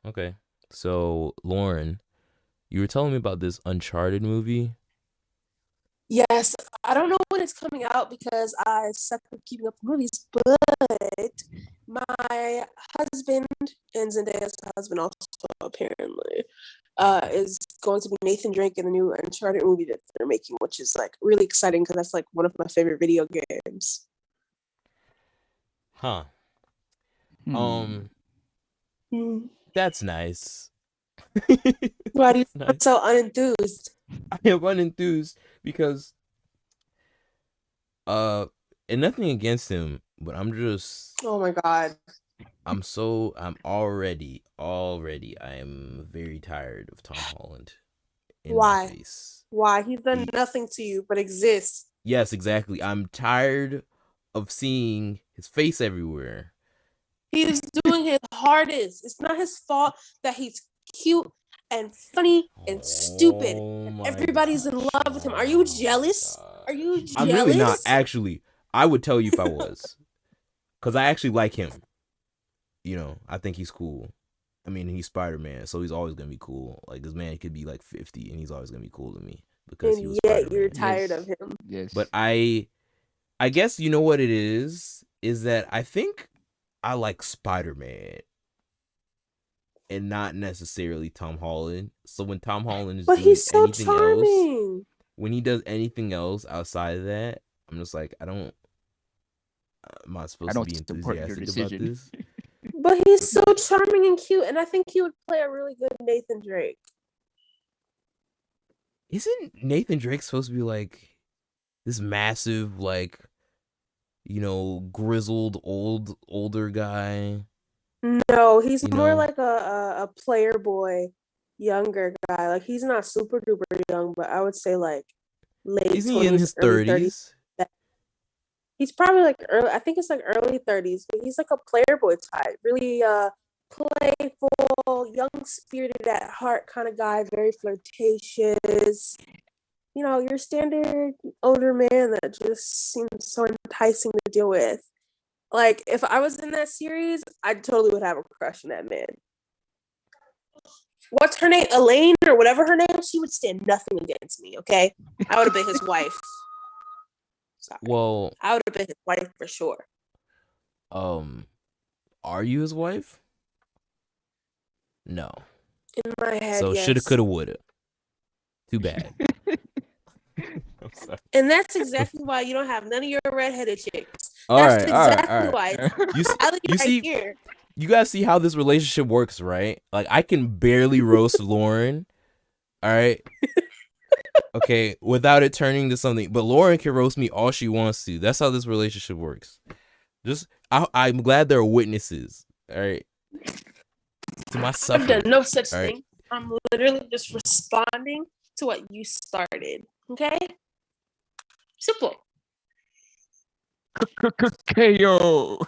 Okay. So, Lauren, you were telling me about this Uncharted movie. Yes, I don't know when it's coming out because I suck at keeping up with movies, but my husband and Zendaya's husband also apparently is going to be Nathan Drake in the new Uncharted movie that they're making, which is like really exciting because that's like one of my favorite video games. Huh. Hmm. Um, Hmm. that's nice. Why do you That's sound nice. so unenthused? I am unenthused because uh and nothing against him, but Oh my god. I am very tired of Tom Holland in my Why? face. Why? He's done He nothing to you but exist. Yes, exactly. I'm tired of seeing his face everywhere. He is doing his hardest. It's not his fault that he's cute and funny and stupid. Oh And my everybody's in gosh. love with him. Are you jealous? God. Are you I'm really not. jealous? Actually, I would tell you if I was. Because I actually like him. I think he's cool. I mean, he's Spider-Man, so he's always going to be cool. Like, this man could be like 50 and he's always going to be cool to me because he was And yet you're Spider-Man. tired Yes. of him. Yes. But I guess you know what it is that I think I like Spider-Man and not necessarily Tom Holland. So when Tom Holland is But doing he's so anything else, charming. when he does anything else outside of that, I'm just like, am I I supposed to don't be support your enthusiastic about decision. this? But he's so charming and cute. And I think he would play a really good Nathan Drake. Isn't Nathan Drake supposed to be like this massive, like, grizzled older guy? No, he's You more know, like a player boy, younger guy. Like he's not super duper young, but I would say like late isn't he in 20s, his early 30s. 30s? He's probably like early. I think it's like early 30s, but he's like a player boy type. Really playful, young spirited at heart kind of guy, very flirtatious. Your standard older man that just seems so enticing to deal with. Like if I was in that series, I totally would have a crush on that man. What's her name? Elaine or whatever her name, she would stand nothing against me, okay? I would have been his wife. Sorry. Well, I would have been his wife for sure. are you his wife? No. In my head, So yes. shoulda, coulda, woulda. Too bad. I'm sorry. And that's exactly why you don't have none of your redheaded chicks. All That's right. exactly why. You see, Allie you right see, here. you guys see how this relationship works, right? Like, I can barely roast Lauren, all right? Okay, without it turning to something. But Lauren can roast me all she wants to. That's how this relationship works. I'm glad there are witnesses, all right, to my I've suffering. done no such all right? thing. I'm literally just responding to what you started. Okay? Simple. KO.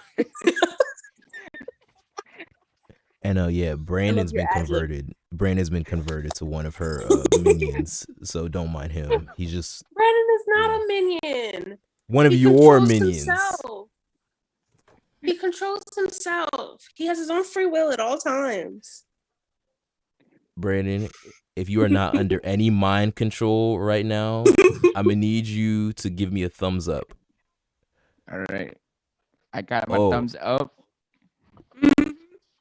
And yeah, Brandon's been converted. Brandon's been converted to one of her minions, so don't mind him. He's just Brandon is not a minion. one of He your controls minions. himself. He controls himself. He has his own free will at all times. Brandon, if you are not under any mind control right now, I'm gonna need you to give me a thumbs up. All right. I got my Oh. thumbs up.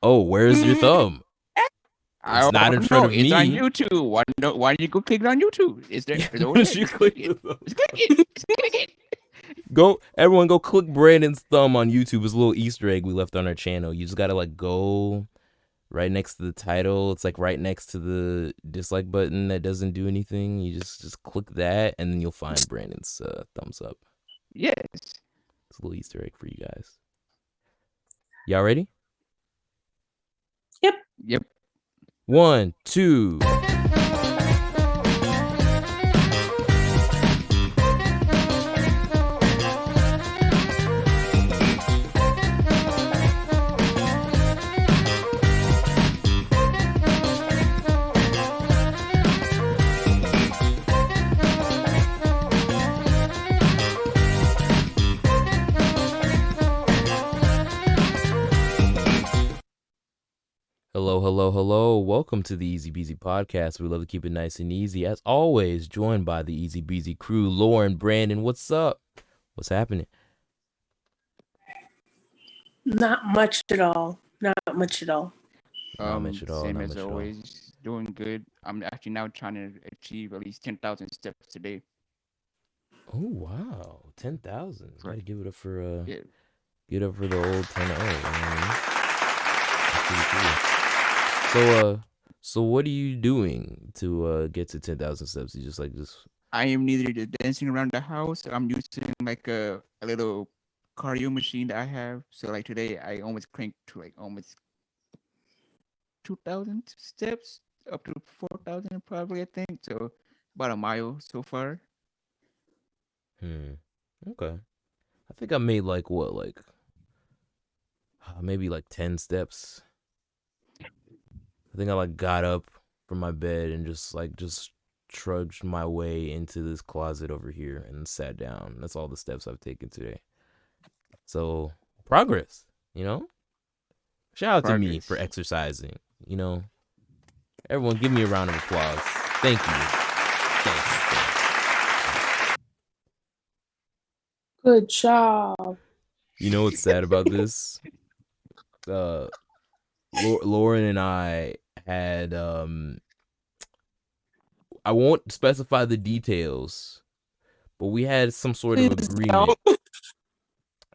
Oh, where's your thumb? It's not in front of It's on me. YouTube. Why don't you go click it on YouTube? Is there? You click the thumb. Just click it. Just click it. Everyone go click Brandon's thumb on YouTube. It's a little Easter egg we left on our channel. You just gotta like go right next to the title. It's like right next to the dislike button that doesn't do anything. You just click that, and then you'll find Brandon's thumbs up. Yes. It's a little Easter egg for you guys. Y'all ready? Yep. 1, 2. Hello, hello, hello. Welcome to the EasyBZ Podcast. We love to keep it nice and easy. As always, joined by the EasyBZ crew, Lauren, Brandon. What's up? What's happening? Not much at all. Not much at all. Not much at all. Same Not as much at all. always, doing good. I'm actually now trying to achieve at least 10,000 steps today. Oh wow, 10,000. Right. Gotta give it up for Yeah. get up for the old 10-0. That's pretty cool. So what are you doing to get to 10,000 steps? You just I am neither dancing around the house. I'm using like a little cardio machine that I have. So like today, I almost cranked to like almost 2,000 steps, up to 4,000 probably. I think so. About a mile so far. Okay. I think I made maybe 10 steps. I think I got up from my bed and just trudged my way into this closet over here and sat down. That's all the steps I've taken today. So progress, Shout out to me for exercising, Everyone give me a round of applause. Thank you. Thanks. Good job. You know what's sad about this? Lauren and I had I won't specify the details, but we had some sort of agreement.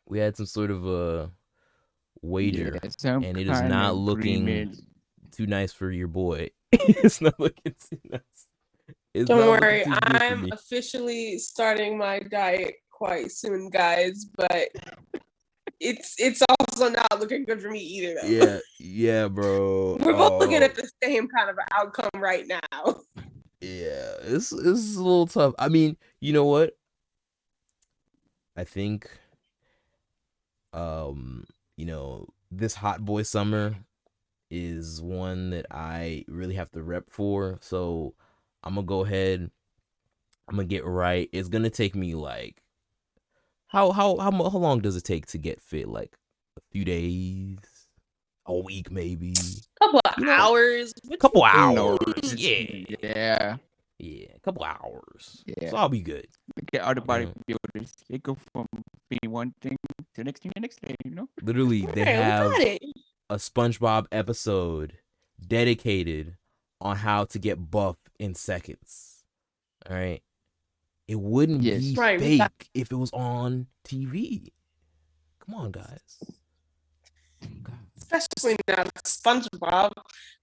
We had some sort of a wager, and it is not looking too nice for your boy. It's not looking too nice. Don't worry, I'm officially starting my diet quite soon, guys, but it's also not looking good for me either, though. Yeah, bro. We're both looking at the same kind of outcome right now. Yeah, it's a little tough. I mean, you know what? I think, this hot boy summer is one that I really have to rep for. So I'm gonna go ahead. I'm gonna get right. It's gonna take me how long does it take to get fit? Like a few days, a week, maybe. Couple of hours. Couple hours. Yeah. Yeah, a couple hours. Yeah. So I'll be good. Get out of bodybuilders. They go from being one thing to the next thing, Literally, they have a SpongeBob episode dedicated on how to get buff in seconds. All right. It wouldn't be fake if it was on TV. Come on, guys. God. Especially not SpongeBob.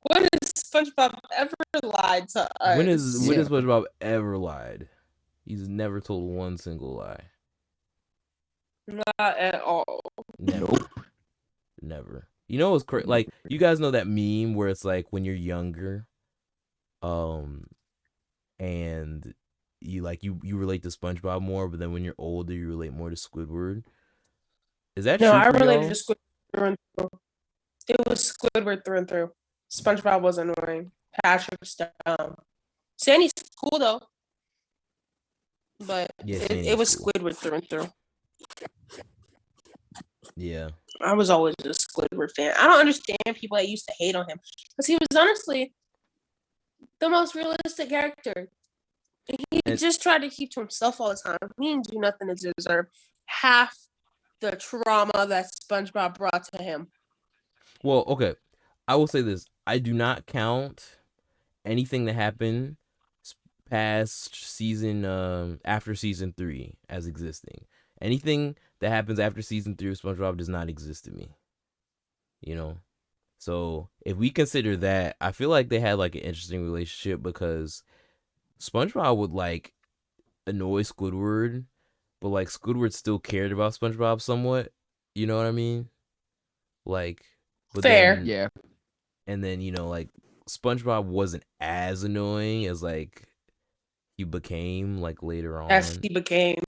When has SpongeBob ever lied to us? When has SpongeBob ever lied? He's never told one single lie. Not at all. Never. You know what's crazy? Like, you guys know that meme where it's like when you're younger, and you relate to SpongeBob more, but then when you're older, you relate more to Squidward. Is that true? No, I related to Squidward through and through. It was Squidward through and through. SpongeBob was annoying. Patrick's dumb. Sandy's cool though, but it was cool. Squidward through and through. Yeah. I was always a Squidward fan. I don't understand people that used to hate on him because he was honestly the most realistic character. He just tried to keep to himself all the time. He didn't do nothing to deserve half the trauma that SpongeBob brought to him. Well, okay. I will say this. I do not count anything that happened past season, after season 3 as existing. Anything that happens after season 3 of SpongeBob does not exist to me. So if we consider that, I feel like they had an interesting relationship because SpongeBob would annoy Squidward, but Squidward still cared about SpongeBob somewhat. You know what I mean? But fair. Yeah. And then SpongeBob wasn't as annoying as he became later on. As he became.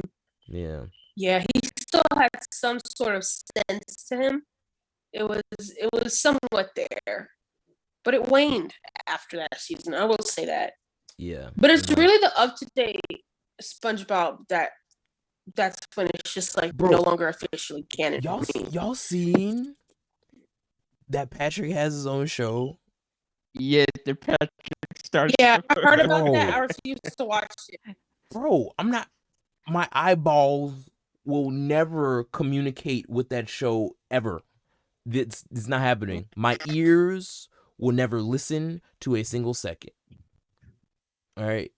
Yeah. Yeah, he still had some sort of sense to him. It was somewhat there, but it waned after that season. I will say that. Yeah. But it's really the up-to-date SpongeBob that's when it's just no longer officially canon. Y'all seen that Patrick has his own show? Yes, the Patrick starts. Yeah, I heard about Bro. that. I refuse to watch it. Bro, I'm not. My eyeballs will never communicate with that show ever. It's not happening. My ears will never listen to a single second. All right.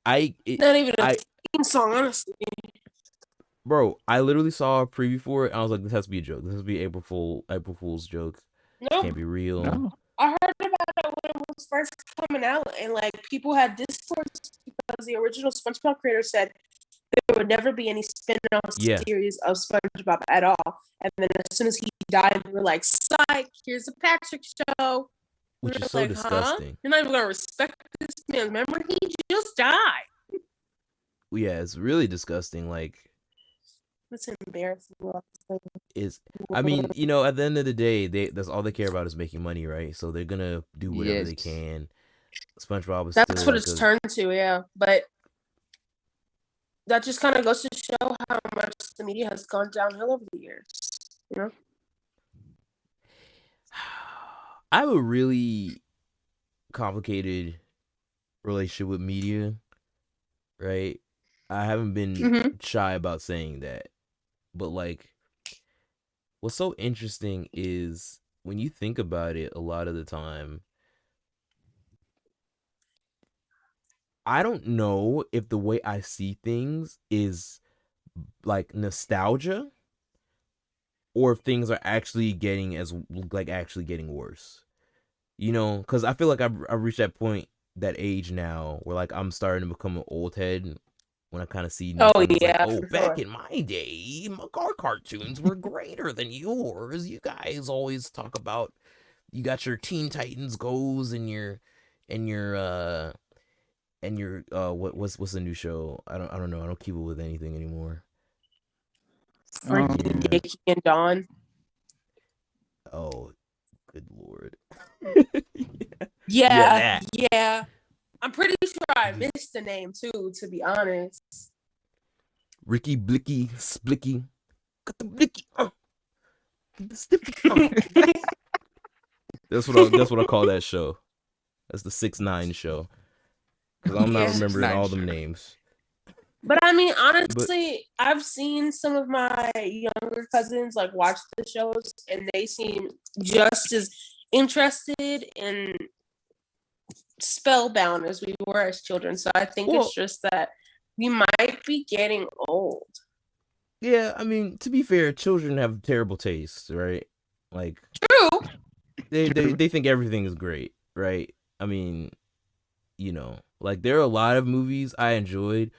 Not even a I theme song, honestly. Bro, I literally saw a preview for it and I was like, this has to be a joke. This has to be April Fool's joke. Nope. Can't be real. No. I heard about it when it was first coming out, and like people had discourse because the original SpongeBob creator said there would never be any spin-off series of SpongeBob at all. And then as soon as he died, we were like, "Psych! Here's a Patrick show." Which we is so disgusting. Huh? You're not even gonna respect this man's memory. He just died. Yeah, it's really disgusting. Like, it's embarrassing. I mean, you know, at the end of the day, that's all they care about is making money, right? So they're gonna do whatever they can. SpongeBob is that's still what it's turned to, yeah. But that just kind of goes to show how much the media has gone downhill over the years. You know, I have a really complicated relationship with media, right? I haven't been shy about saying that, but like, what's so interesting is when you think about it, a lot of the time, I don't know if the way I see things is like nostalgia or if things are actually getting worse. You know, because I feel like I've reached that point, that age now where like I'm starting to become an old head when I kind of see new things like, back in my day, our cartoons were greater than yours. You guys always talk about, you got your Teen Titans Goes and your what's the new show? I don't know. I don't keep it with anything anymore. Dickie and Dawn. Oh, good lord. Yeah. I'm pretty sure I missed the name too, to be honest. Ricky Blicky Splicky. Got the blicky. That's what I call that show. That's the 6ix9ine show. Because I'm not remembering all them names. But I mean, honestly, I've seen some of my younger cousins like watch the shows, and they seem just as interested and spellbound as we were as children. So I think it's just that we might be getting old. Yeah, I mean, to be fair, children have terrible taste, right? Like, true. They think everything is great, right? I mean, you know, like there are a lot of movies I enjoyed.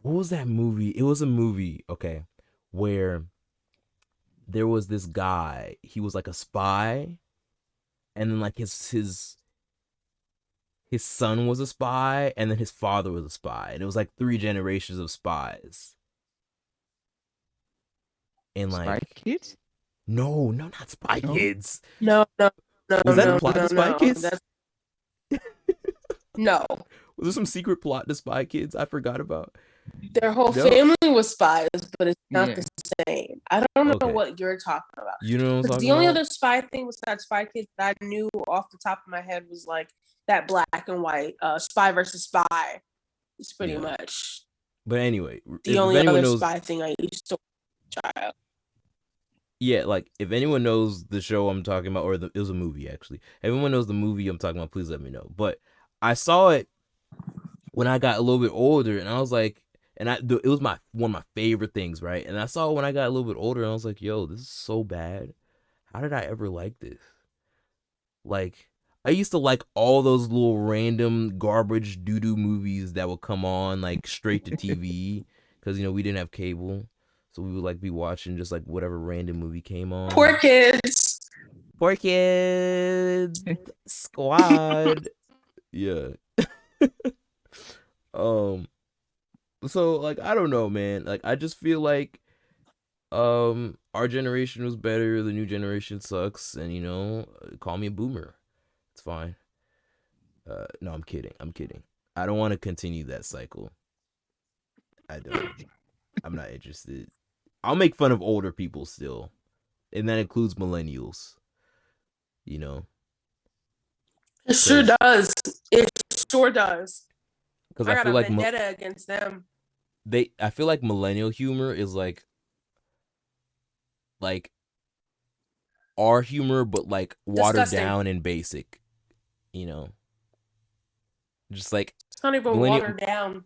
What was that movie? It was a movie, okay, where there was this guy. He was like a spy, and then like his son was a spy, and then his father was a spy, and it was like 3 generations of spies. And like Spy Kids? No, not Spy Kids. No. Was that a plot to Spy Kids? No. Was there some secret plot to Spy Kids I forgot about? Their whole family was spies, but it's not the same. I don't know what you're talking about. You know what I'm talking about? The only other spy thing besides Spy Kids that I knew off the top of my head was like that black and white Spy versus Spy. It's pretty much. But anyway, the only other spy thing I used to watch. Child. Yeah, like if anyone knows the show I'm talking about, or it was a movie actually. If anyone knows the movie I'm talking about, please let me know. But I saw it when I got a little bit older, and I was like, it was one of my favorite things, right? And I saw it when I got a little bit older, and I was like, yo, this is so bad. How did I ever like this? Like, I used to like all those little random garbage doo-doo movies that would come on like straight to TV because, you know, we didn't have cable. So we would like be watching just like whatever random movie came on. Poor kids. Squad. Yeah. So like I don't know, man. Like I just feel like our generation was better, the new generation sucks, and you know, call me a boomer. It's fine. No, I'm kidding. I don't want to continue that cycle. I don't. I'm not interested. I'll make fun of older people still, and that includes millennials. you know. It sure does. It sure does. Because I I got feel a like vendetta against them. I feel like millennial humor is like our humor, but like watered Disgusting. down and basic, you know. Just like It's not even watered down.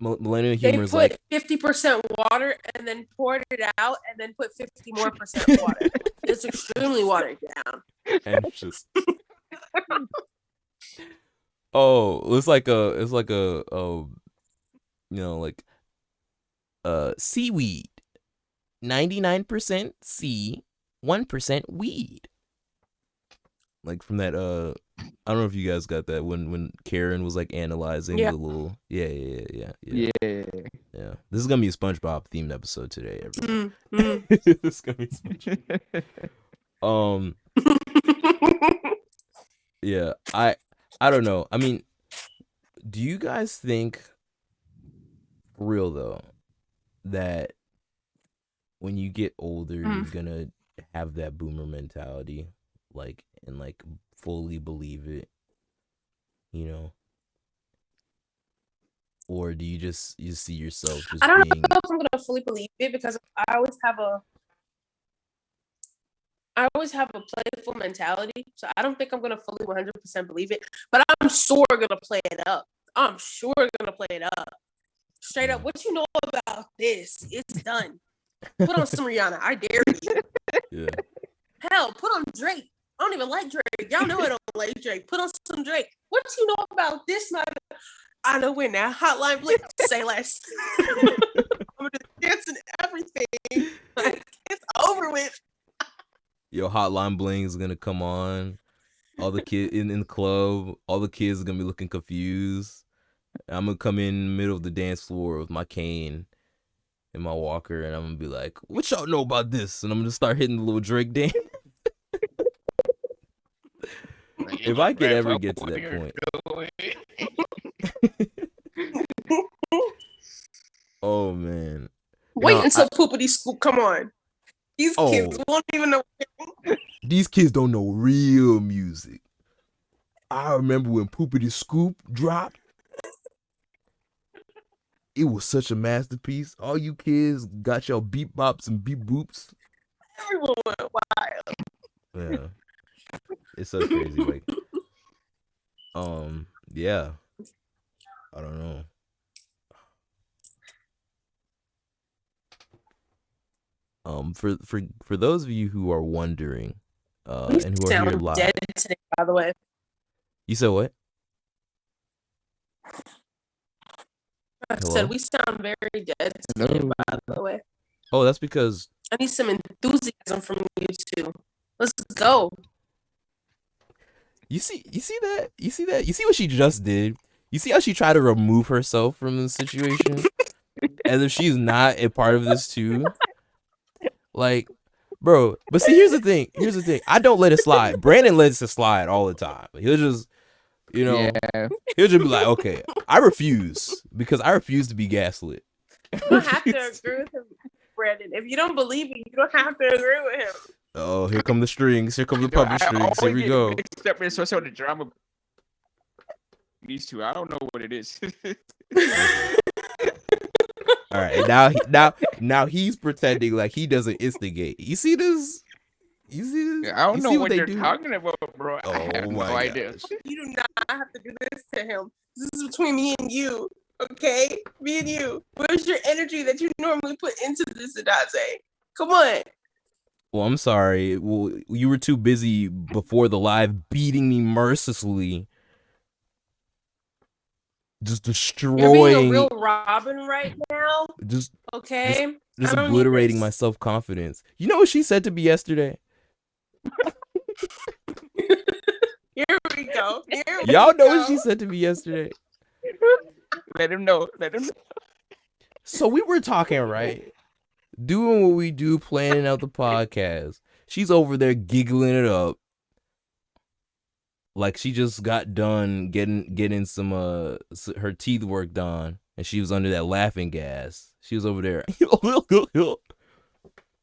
Millennial They humor is put like 50% water and then poured it out and then put 50 more percent water. It's extremely watered down. And just it's like a you know, like seaweed, 99% sea, 1% weed. Like from that I don't know if you guys got that when Karen was like analyzing the little yeah. This is gonna be a SpongeBob themed episode today, everyone. This is gonna be SpongeBob. Yeah, I don't know. I mean, do you guys think, for real though, that when you get older you're gonna have that boomer mentality, like, and like fully believe it, you know? Or do you see yourself just I don't being... know if I'm gonna fully believe it, because I always have a playful mentality, so I don't think I'm gonna fully 100% believe it, but I'm sure gonna play it up. Straight up, what you know about this? It's done. Put on some Rihanna. I dare you. Yeah. Hell, put on Drake. I don't even like Drake. Y'all know I don't like Drake. Put on some Drake. What you know about this matter? I know when that hotline bling. Say less. I'm gonna dance and everything. Like, it's over with. Yo, Hotline Bling is gonna come on. All the kids in the club, all the kids are gonna be looking confused. I'm gonna come in the middle of the dance floor with my cane and my walker, and I'm gonna be like, "What y'all know about this?" And I'm gonna start hitting the little Drake dance. If I could ever get to that point. Oh man. Wait until Poopity Scoop come on. These kids won't even know. These kids don't know real music. I remember when Poopity Scoop dropped. It was such a masterpiece. All you kids got your beep bops and beep boops. Everyone went wild. Yeah. It's so crazy. Like, yeah. I don't know. For those of you who are wondering, and who are here live. Dead today, by the way. You said what? I said we sound very dead today, by the way. Oh, that's because I need some enthusiasm from you two. Let's go. You see that? You see what she just did? You see how she tried to remove herself from the situation? As if she's not a part of this too? Like, bro, but see, here's the thing. I don't let it slide. Brandon lets it slide all the time. He'll just, he'll just be like, okay, I refuse, because I refuse to be gaslit. You don't have to agree with him, Brandon. If you don't believe it, you don't have to agree with him. Oh, here come the strings. Here come the puppet strings. Here we go. Except for some of the drama. These two, I don't know what it is. All right, now he's pretending like he doesn't instigate. You see this? I don't know what they're talking about, bro. Oh, I have no idea. You do not have to do this to him. This is between me and you, okay? Me and you. Where's your energy that you normally put into this, Adase? Come on. Well, I'm sorry. Well, you were too busy before the live beating me mercilessly. Just destroying. You're being a real Robin right now. Just obliterating my self-confidence. You know what she said to me yesterday? Here we go. Y'all know what she said to me yesterday? Let him know. So we were talking, right? Doing what we do, planning out the podcast. She's over there giggling it up. Like she just got done getting some her teeth worked on, and she was under that laughing gas. She was over there. All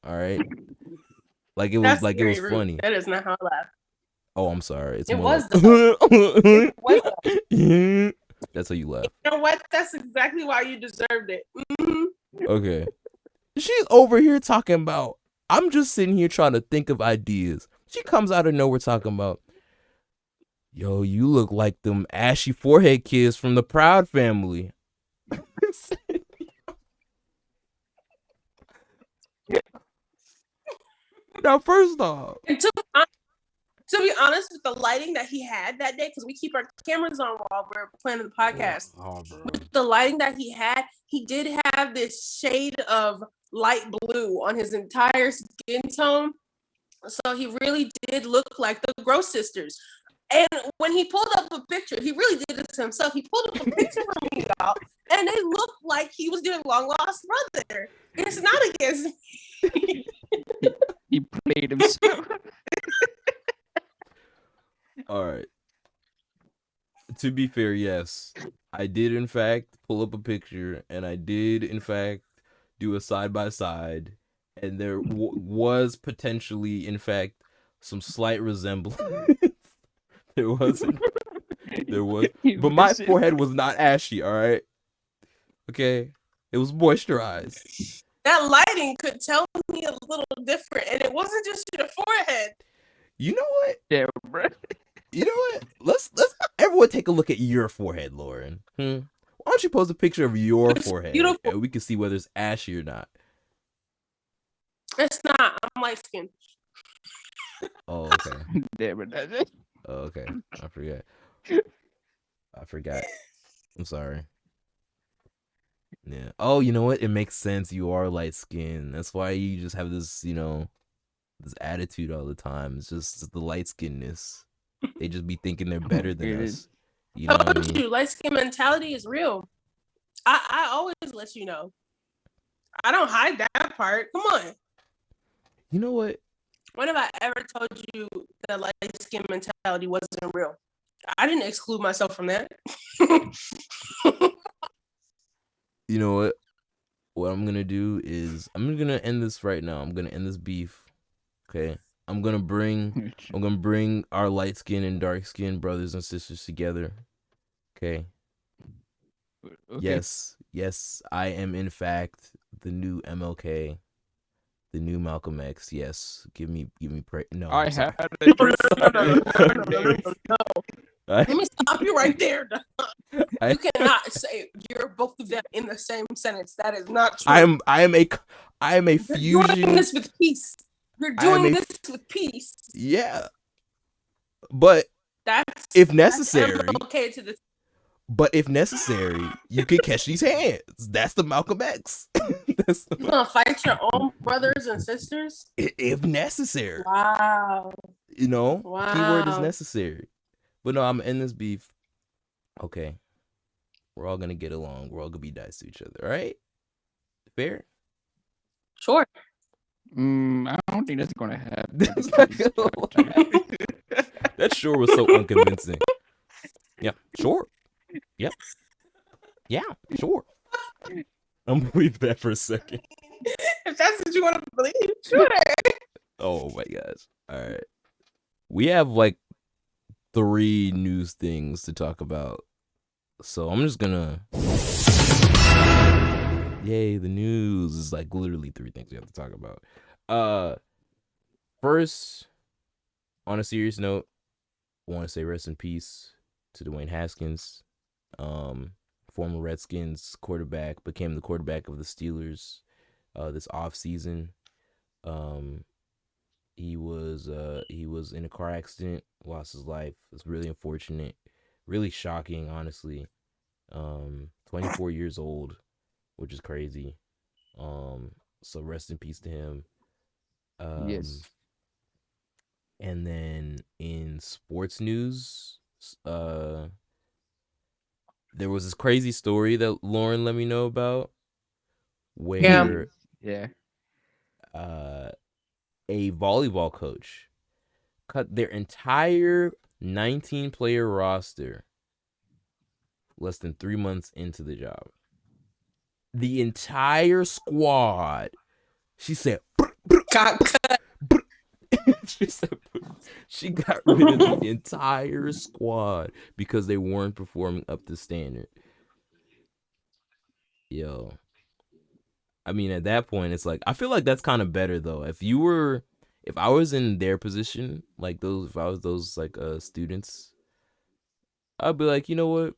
right. Like it was rude. funny. That is not how I laugh. Oh, I'm sorry. It's It more was like. It was. That's how you laugh. You know what? That's exactly why you deserved it. Mhm. Okay. She's over here talking about. I'm just sitting here trying to think of ideas. She comes out of nowhere talking about, yo, you look like them ashy forehead kids from the Proud Family. Now, first off, And to be honest, with the lighting that he had that day, because we keep our cameras on while we're planning the podcast. With the lighting that he did have this shade of light blue on his entire skin tone. So he really did look like the Gross sisters. And when he pulled up a picture, he really did this himself. He pulled up a picture for me, y'all, and they looked like he was their long lost brother. It's not against me. He played himself. all right. To be fair, yes, I did in fact pull up a picture, and I did in fact do a side by side, and there was potentially, in fact, some slight resemblance. There was, but my forehead was not ashy. All right, okay, it was moisturized. That lighting could tell me a little different, and it wasn't just your forehead. You know what? Yeah, bro. You know what? Let's everyone take a look at your forehead, Lauren. Why don't you post a picture of your It's forehead, beautiful. and we can see whether it's ashy or not. It's not. I'm light skinned. Oh, okay. Yeah, but that's it. Oh, okay. I forgot. I'm sorry. Yeah. Oh, you know what? It makes sense. You are light skinned. That's why you just have this, this attitude all the time. It's just the light skinnedness. They just be thinking they're better than us. You know what I mean? Light skin mentality is real. I always let you know. I don't hide that part. Come on. You know what? When have I ever told you that light skin mentality wasn't real? I didn't exclude myself from that. You know what? What I'm gonna do is I'm gonna end this right now. I'm gonna end this beef. Okay. I'm gonna bring our light skin and dark skin brothers and sisters together. Okay. Okay. Yes, I am in fact the new MLK, the new Malcolm X. Yes, give me praise. No, I I'm sorry. had No. Let me stop you right there. You cannot say you're both of them in the same sentence. That is not true. I am a fusion. You're doing this with peace. You're doing this with peace. Yeah, but That's if necessary. That's okay to the. But if necessary, you can catch these hands. That's the Malcolm X. You're gonna fight your own brothers and sisters? If necessary. Wow. Keyword is necessary. But no, I'm gonna end this beef. Okay. We're all gonna get along. We're all gonna be nice to each other, all right? Fair? Sure. I don't think that's gonna happen. That sure was so unconvincing. Yeah, sure. Yep. Yeah, sure. I'm gonna leave that for a second. If that's what you want to believe, sure. Oh my gosh. All right. We have like 3 news things to talk about. So I'm just gonna. Yay, the news is like literally 3 things we have to talk about. First, on a serious note, I want to say rest in peace to Dwayne Haskins. Former Redskins quarterback, became the quarterback of the Steelers this offseason. He was in a car accident, lost his life. It's really unfortunate, really shocking, honestly. 24 years old, which is crazy. So rest in peace to him. Yes. And then in sports news, there was this crazy story that Lauren let me know about, where Yeah. A volleyball coach cut their entire 19-player roster less than 3 months into the job. The entire squad. She said, Got cut. She said she got rid of the entire squad because they weren't performing up to standard. Yo. I mean, at that point, it's like, I feel like that's kind of better though. If I was in their position, like if I was those like students, I'd be like, you know what?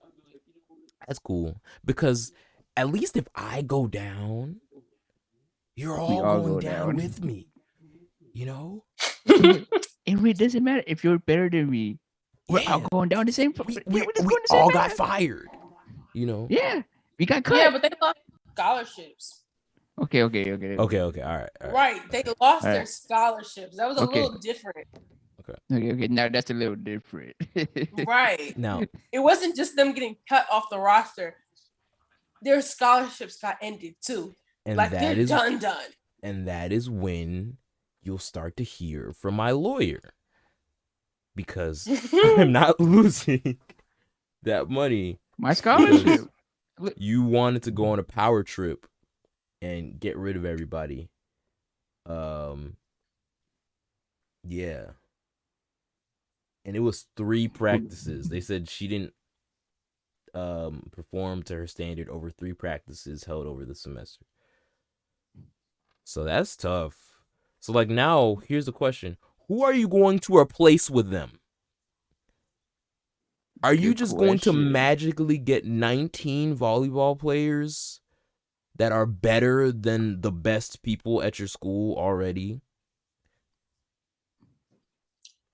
That's cool. Because at least if I go down, you're We all all going go down down. with me. You know? It really doesn't matter if you're better than me. We're all Yeah. going down the same. We We're just going the all same got path. fired. You know? Yeah, we got cut. Yeah, but they lost scholarships. Okay. Okay. All right. Right. They lost their Alright. scholarships. That was a Okay. little different. Okay. Now that's a little different. Right. Now, It wasn't just them getting cut off the roster. Their scholarships got ended too. and Like that they're is done. and that is when you'll start to hear from my lawyer. Because I'm not losing that money. My scholarship. You wanted to go on a power trip and get rid of everybody. Yeah. And it was 3 practices. They said she didn't perform to her standard over 3 practices held over the semester. So that's tough. So like now, here's the question. Who are you going to replace with them? Are you Good just going to question. magically get 19 volleyball players that are better than the best people at your school already?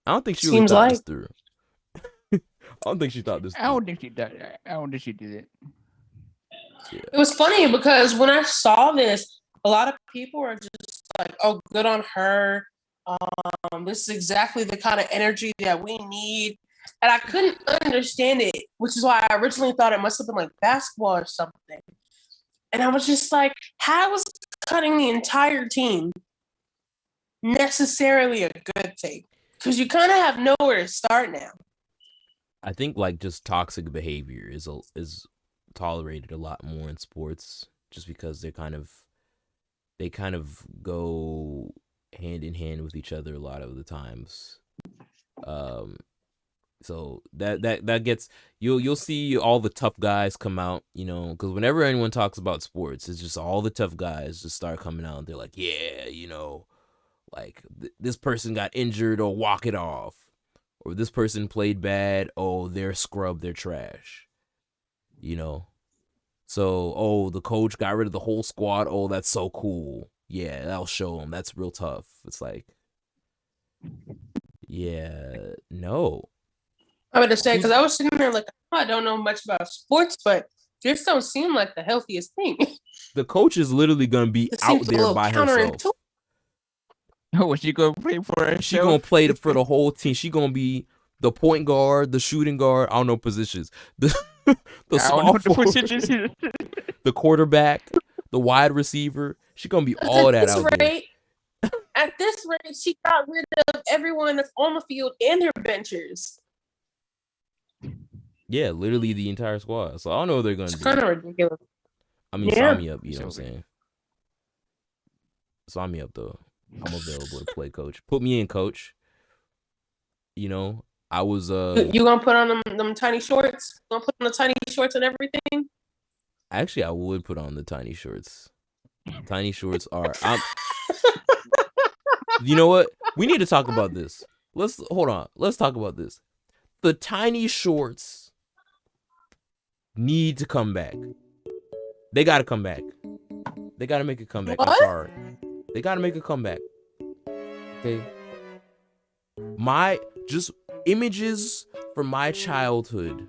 I don't think she really Seems thought like. this through. I don't think she thought this I through. don't think she did. I don't think she did it. Yeah. It was funny because when I saw this, a lot of people were just like, "Oh, good on her. This is exactly the kind of energy that we need." And I couldn't understand it, which is why I originally thought it must have been like basketball or something. And I was just like, how is cutting the entire team necessarily a good thing? Because you kind of have nowhere to start now. I think like just toxic behavior is tolerated a lot more in sports, just because they kind of go hand in hand with each other a lot of the times. So that gets you'll see all the tough guys come out, you know, because whenever anyone talks about sports, it's just all the tough guys just start coming out. And they're like, yeah, you know, like this person got injured, or walk it off, or this person played bad, oh they're scrub, they're trash, you know. So oh, the coach got rid of the whole squad, oh that's so cool, yeah, that'll show them that's real tough. It's like, yeah, no. I would say, because I was sitting there like, I don't know much about sports, but this don't seem like the healthiest thing. The coach is literally gonna be It out seems a there little by herself. counterintuitive. Oh, was she gonna play for herself? She gonna play for the whole team. She gonna be the point guard, the shooting guard. I don't know positions. The small forward, the quarterback, the wide receiver. She gonna be all of that out there. At this rate, she got rid of everyone that's on the field and their benchers. Yeah, literally the entire squad. So I don't know what they're gonna It's do. kind of ridiculous. I mean, Yeah. sign me up. You know what I'm saying? Sign me up though. I'm available to play coach. Put me in, coach. You know, I was You gonna put on them tiny shorts? You gonna put on the tiny shorts and everything? Actually, I would put on the tiny shorts. Tiny shorts are. You know what? We need to talk about this. Hold on. Let's talk about this. The tiny shorts need to come back. They gotta come back. They gotta make a comeback. What? I'm sorry. They gotta make a comeback. Okay. Just images from my childhood.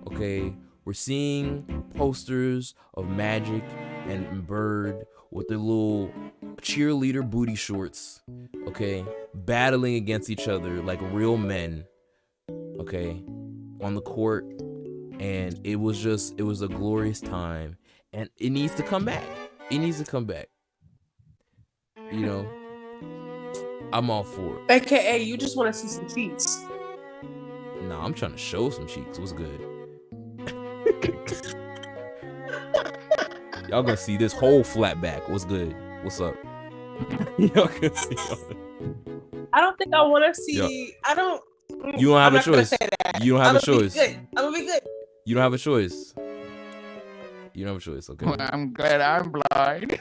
Okay. We're seeing posters of Magic and Bird with their little cheerleader booty shorts. Okay. Battling against each other like real men. Okay. On the court. And it was a glorious time. And it needs to come back. It needs to come back. You know, I'm all for it. AKA, you just want to see some cheeks. Nah, I'm trying to show some cheeks. What's good? Y'all gonna see this whole flat back. What's good? What's up? Y'all gonna see all that. I don't think I want to see. I don't. You don't have a choice. Say that. You don't have a choice. I'm gonna be good. You don't have a choice. You don't have a choice. Okay. Well, I'm glad I'm blind.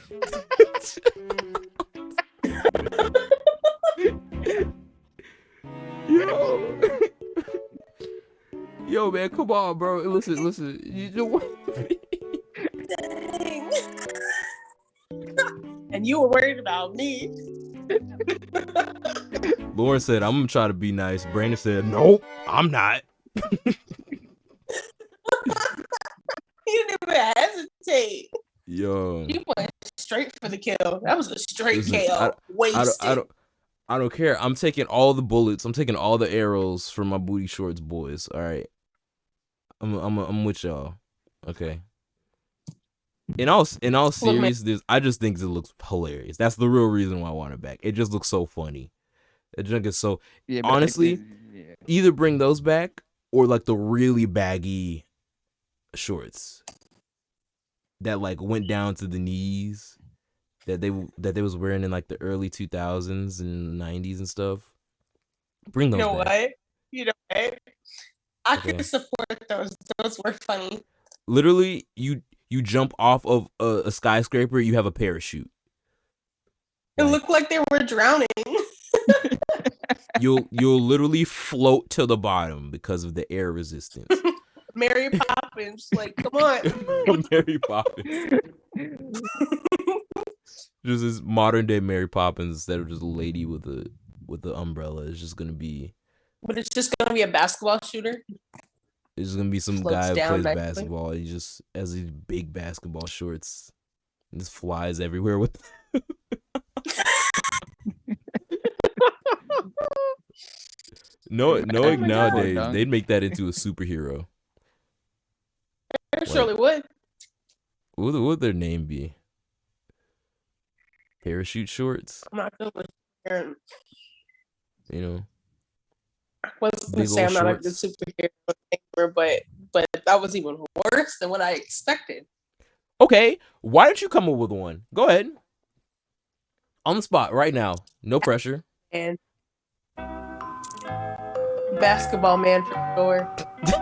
Yo, man, come on, bro. Listen. You know Dang. And you were worried about me. Lauren said, I'm gonna try to be nice. Brandon said, nope, I'm not. He didn't even hesitate. Yo. He went straight for the kill. That was a straight Listen, KO. Wasted. I don't care. I'm taking all the bullets. I'm taking all the arrows from my booty shorts boys. All right. I'm with y'all. Okay. In all seriousness, I just think it looks hilarious. That's the real reason why I want it back. It just looks so funny. It just gets so honestly, either bring those back or like the really baggy shorts that like went down to the knees that they was wearing in like the early 2000s and 90s and stuff. Bring those back. You know what? I can support those. Those were funny. Literally, you jump off of a skyscraper, you have a parachute. It looked like they were drowning. You'll literally float to the bottom because of the air resistance. Mary Poppins, like, come on. Mary Poppins. Just this modern day Mary Poppins instead of just a lady with the umbrella. It's just gonna be. But it's just gonna be a basketball shooter. It's gonna be some guy who plays basketball. He just has these big basketball shorts and just flies everywhere with. Knowing nowadays, they'd make that into a superhero. I surely would. What would their name be? Parachute shorts? I'm not good with it. You know? I wasn't going to say I'm not a good superhero, but that was even worse than what I expected. Okay, why don't you come up with one? Go ahead. On the spot, right now. No pressure. And basketball man for sure.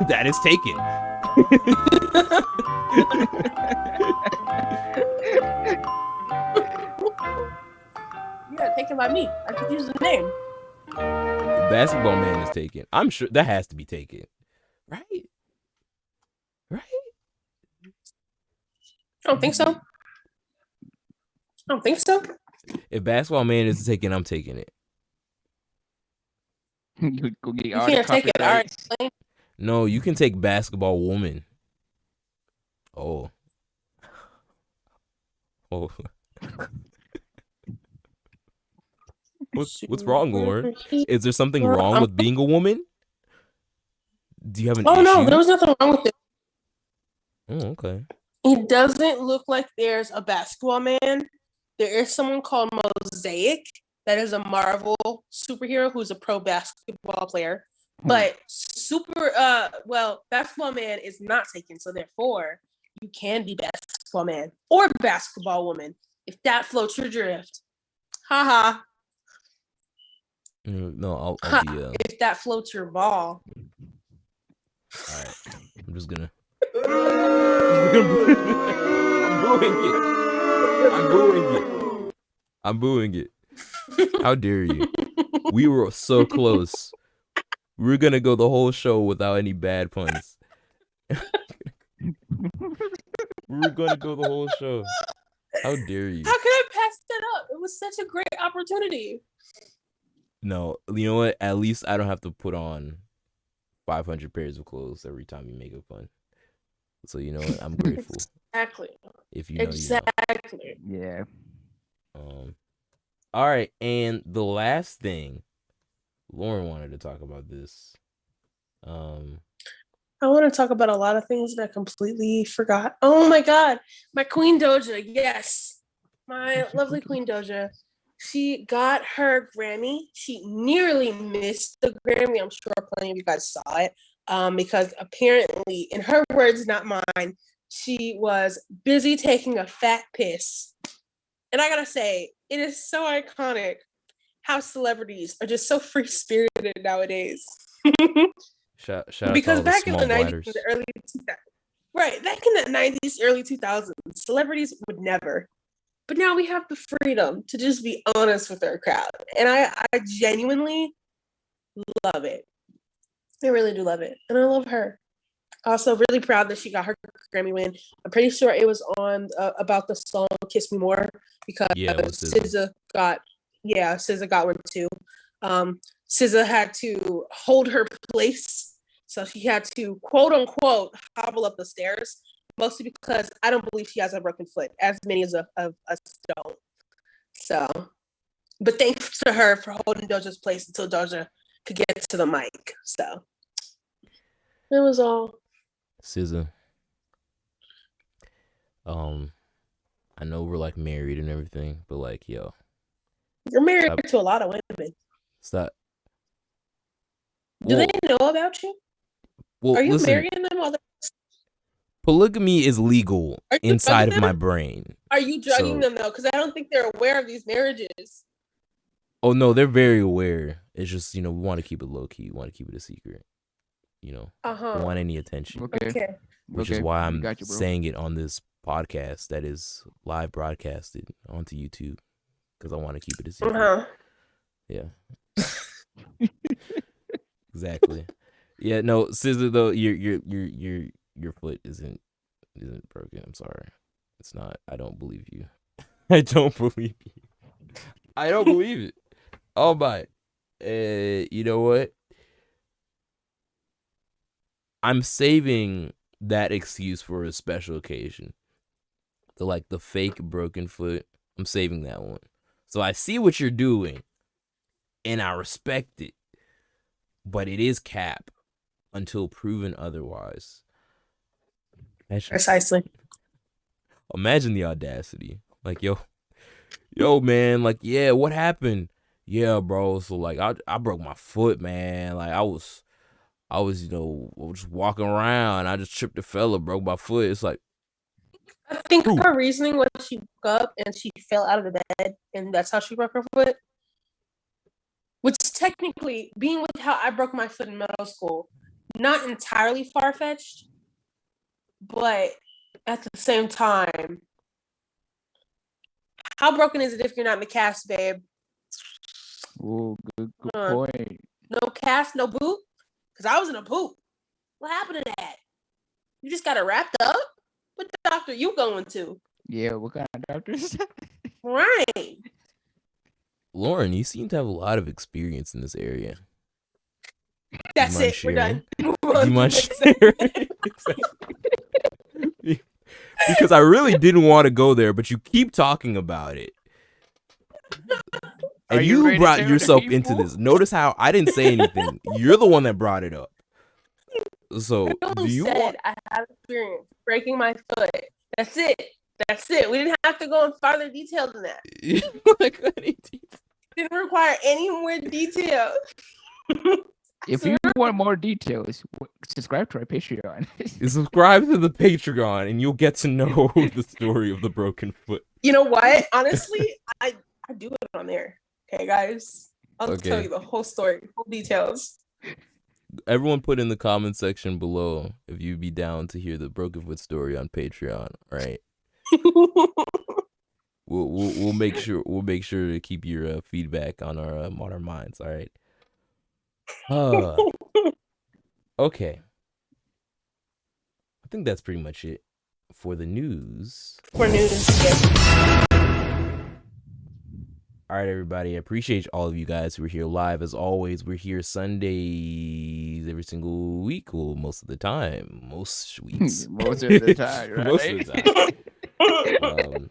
That is taken. Yeah, taken by me. I could use the name. The basketball man is taken. I'm sure that has to be taken. Right? I don't think so. If basketball man is taken, I'm taking it. You can't take it. All right. No, you can take basketball woman. Oh. What's wrong, Lauren? Is there something wrong with being a woman? Do you have an issue? No, there was nothing wrong with it. Oh, okay. It doesn't look like there's a basketball man. There is someone called Mosaic that is a Marvel superhero who's a pro basketball player. But basketball man is not taken, so therefore you can be basketball man or basketball woman if that floats your drift. Haha. No, I'll be. If that floats your ball. All right, I'm just gonna. I'm booing it. How dare you? We were so close. We were gonna go the whole show without any bad puns. We were gonna go the whole show. How dare you? How could I pass that up? It was such a great opportunity. No, you know what? At least I don't have to put on 500 pairs of clothes every time you make a pun. So you know what? I'm grateful. Exactly. If you know, exactly. You know. Yeah. All right, and the last thing, Lauren wanted to talk about this. I want to talk about a lot of things that I completely forgot. Oh my God, my Queen Doja. Yes, my lovely Queen Doja. She got her Grammy. She nearly missed the Grammy. I'm sure plenty of you guys saw it. Because apparently, in her words, not mine, she was busy taking a fat piss. And I gotta say, it is so iconic how celebrities are just so free spirited nowadays. Shout out Because to all the back in small the 90s bladders. and the early 2000s, right, back in the 90s, early 2000s, celebrities would never. But now we have the freedom to just be honest with our crowd. And I genuinely love it. I really do love it. And I love her. Also, really proud that she got her Grammy win. I'm pretty sure it was on about the song "Kiss Me More" because SZA got one too. SZA had to hold her place, so she had to quote unquote hobble up the stairs. Mostly because I don't believe she has a broken foot, as many of us don't. So, but thanks to her for holding Doja's place until Doja could get to the mic. So, it was all. SZA. I know we're like married and everything, but like, yo, you're married to a lot of women. Stop. Do they know about you? Well, are you listen, marrying them? While polygamy is legal inside of my brain. Are you drugging them though? Because I don't think they're aware of these marriages. Oh no, they're very aware. It's just we want to keep it low key. We want to keep it a secret. Don't want any attention. Okay. Which is why I'm saying it on this podcast that is live broadcasted onto YouTube because I want to keep it a secret. Yeah. Exactly. Yeah. No, SZA though, your foot isn't broken. I'm sorry. It's not. I don't believe you. I don't believe you. I don't believe it. I'll buy it. You know what? I'm saving that excuse for a special occasion. The fake broken foot. I'm saving that one. So I see what you're doing, and I respect it. But it is cap until proven otherwise. Precisely. Imagine the audacity. Like, yo, man, like, yeah, what happened? Yeah, bro. So like I broke my foot, man. Like I was just walking around. I just tripped a fella, broke my foot. It's like, I think her reasoning was she woke up and she fell out of the bed, and that's how she broke her foot. Which technically, being with how I broke my foot in middle school, not entirely far-fetched, but at the same time, how broken is it if you're not in the cast, babe? Oh, good point. No cast, no boot? Because I was in a boot. What happened to that? You just got it wrapped up? What doctor you going to? Yeah, what kind of doctors? Right. Lauren, you seem to have a lot of experience in this area. That's it. Sharing? We're done. Do you mind sharing? Because I really didn't want to go there, but you keep talking about it. And you brought yourself into this. Notice how I didn't say anything. You're the one that brought it up. So, do you want... I have experience breaking my foot. That's it. We didn't have to go in farther detail than that. Didn't require any more detail. If you want more details, subscribe to our Patreon. Subscribe to the Patreon, and you'll get to know the story of the broken foot. You know what? Honestly, I do it on there. Okay, guys? I'll tell you the whole story, full details. Everyone put in the comment section below if you'd be down to hear the broken foot story on Patreon, right? We'll make sure to keep your feedback on our minds, all right? Okay. I think that's pretty much it for the news. Yeah. All right, everybody. I appreciate all of you guys who are here live. As always, we're here Sundays every single week. Well, most of the time. Most weeks. Most of the time, right? Most of the time.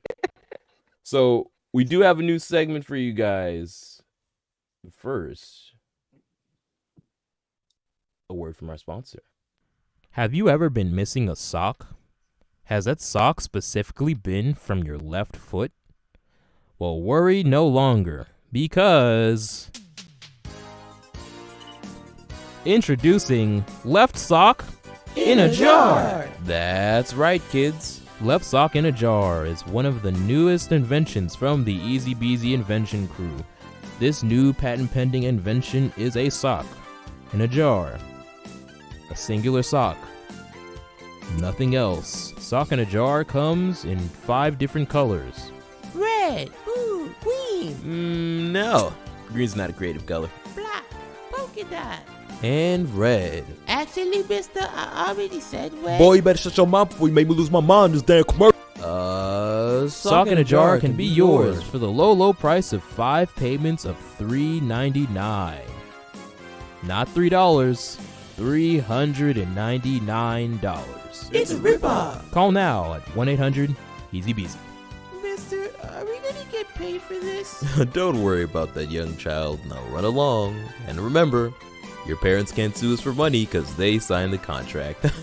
So, we do have a new segment for you guys. First, a word from our sponsor. Have you ever been missing a sock? Has that sock specifically been from your left foot? Well, worry no longer, because introducing Left Sock in a Jar. That's right, kids. Left Sock in a Jar is one of the newest inventions from the EasyBZ invention crew. This new patent-pending invention is a sock in a jar. A singular sock. Nothing else. Sock in a jar comes in 5 different colors. Red, blue, green. No. Green's not a creative color. Black, polka dot. And red. Actually, mister, I already said red. Boy, you better shut your mouth before you make me lose my mind. This damn commercial. Sock in a jar can be yours for the low price of 5 payments of $3.99. Not $3, $399. It's a ripoff. Call now at 1-800-EasyBZ. Mister, are we gonna get paid for this? Don't worry about that, young child. Now run along. And remember, your parents can't sue us for money because they signed the contract. Is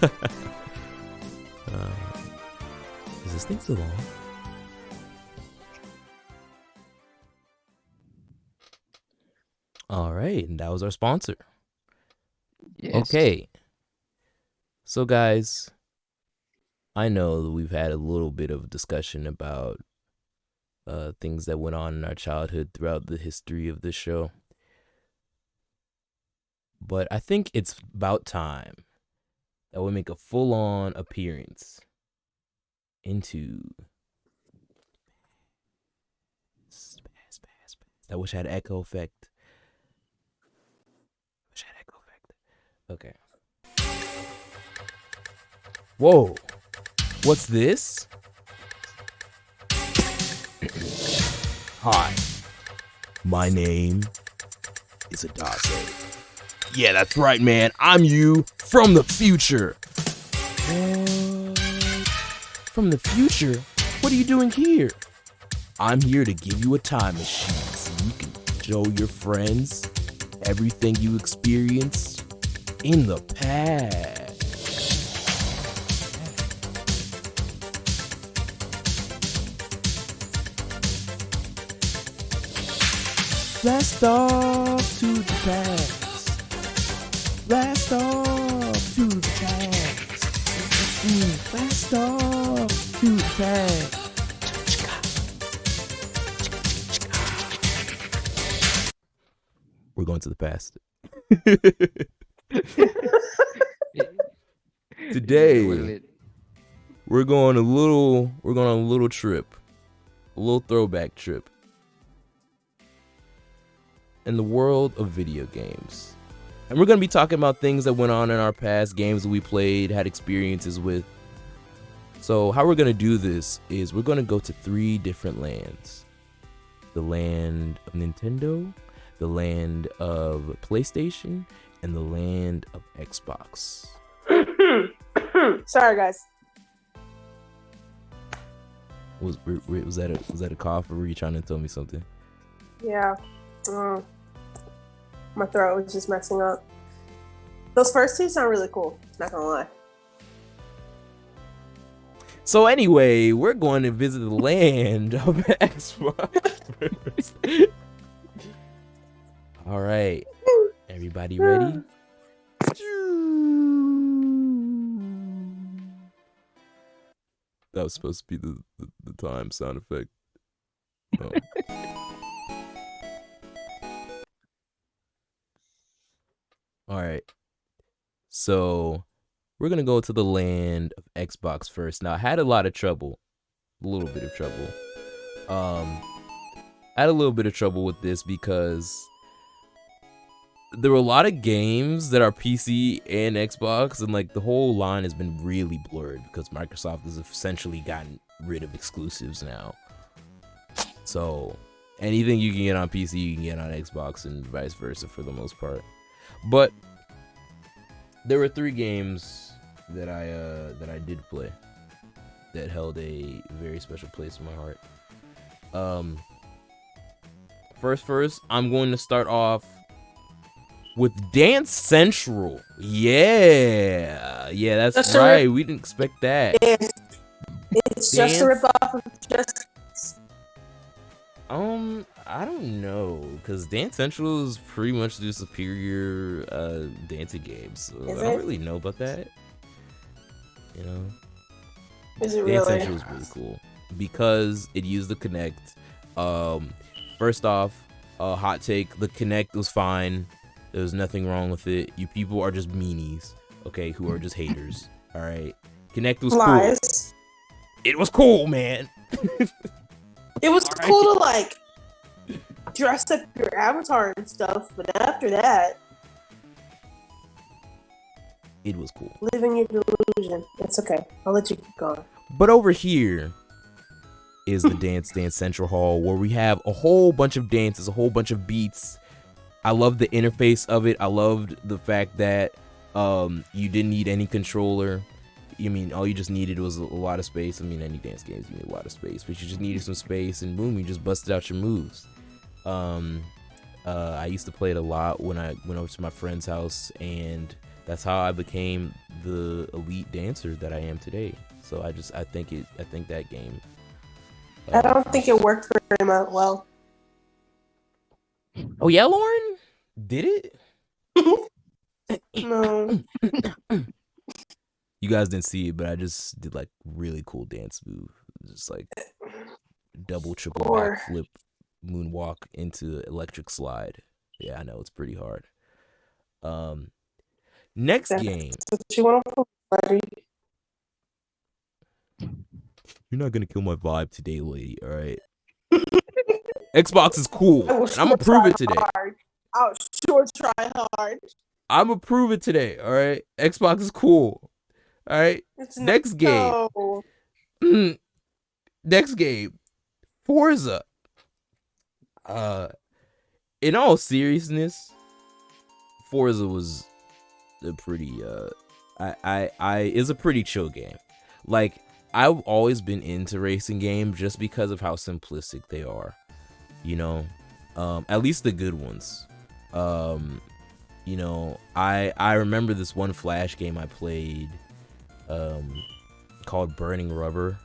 this thing still on? All right, and that was our sponsor. Yes. Okay. So, guys, I know that we've had a little bit of discussion about things that went on in our childhood throughout the history of this show. But I think it's about time that we make a full-on appearance into... I wish I had echo effect. Okay. Whoa. What's this? Hi. My name is Adase. Yeah, that's right, man. I'm you from the future. What? From the future? What are you doing here? I'm here to give you a time machine so you can show your friends everything you experienced in the past. Blast off to the past. Blast off to the past. Blast off to the past. We're going to the past. Today, we're going on a little trip, a little throwback trip in the world of video games. And we're going to be talking about things that went on in our past, games that we played, had experiences with. So how we're going to do this is we're going to go to 3 different lands. The land of Nintendo, the land of PlayStation, and the land of Xbox. Sorry, guys. Was that a cough, or were you trying to tell me something? Yeah. My throat was just messing up. Those first 2 sound really cool. Not gonna lie. So anyway, we're going to visit the land of Xbox first. All right. Everybody ready? That was supposed to be the time sound effect. Oh. All right. So we're going to go to the land of Xbox first. Now, I had a lot of trouble. A little bit of trouble. I had a little bit of trouble with this because there were a lot of games that are PC and Xbox, and like the whole line has been really blurred because Microsoft has essentially gotten rid of exclusives now. So anything you can get on PC, you can get on Xbox, and vice versa for the most part. But there were 3 games that I did play that held a very special place in my heart. First, I'm going to start off with Dance Central. Yeah, that's right. We didn't expect that. It's just a ripoff of just. I don't know, because Dance Central is pretty much the superior dancing game, so I don't really know about that. You know, Is it Dance really? Central is really cool because it used the Kinect. First off, Hot take: the Kinect was fine. There was nothing wrong with it. You people are just meanies, okay? Who are just haters. All right. Kinect was Lies. cool. It was cool, man. It was cool to like dress up your avatar and stuff, but after that, it was cool. Living your delusion. It's okay. I'll let you keep going. But over here is the Dance Central Hall, where we have a whole bunch of dances, a whole bunch of beats. I love the interface of it. I loved the fact that you didn't need any controller. I mean, all you just needed was a lot of space. I mean, any dance games you need a lot of space, but you just needed some space, and boom, you just busted out your moves. I used to play it a lot when I went over to my friend's house, and that's how I became the elite dancer that I am today. So I think that game. I don't think it worked very well. Oh yeah, Lauren, did it? No. You guys didn't see it, but I just did like really cool dance move, just like double, triple backflip, moonwalk into electric slide. Yeah, I know it's pretty hard. Next game. You're not gonna kill my vibe today, lady. All right. Xbox is cool. And I'm gonna prove it today. I'll sure try hard. I'm gonna prove it today. All right. Xbox is cool. All right. Next game. Next game. Forza. In all seriousness, Forza was a pretty is a pretty chill game. Like, I've always been into racing games just because of how simplistic they are. You know, at least the good ones. You know, I remember this one Flash game I played called Burning Rubber,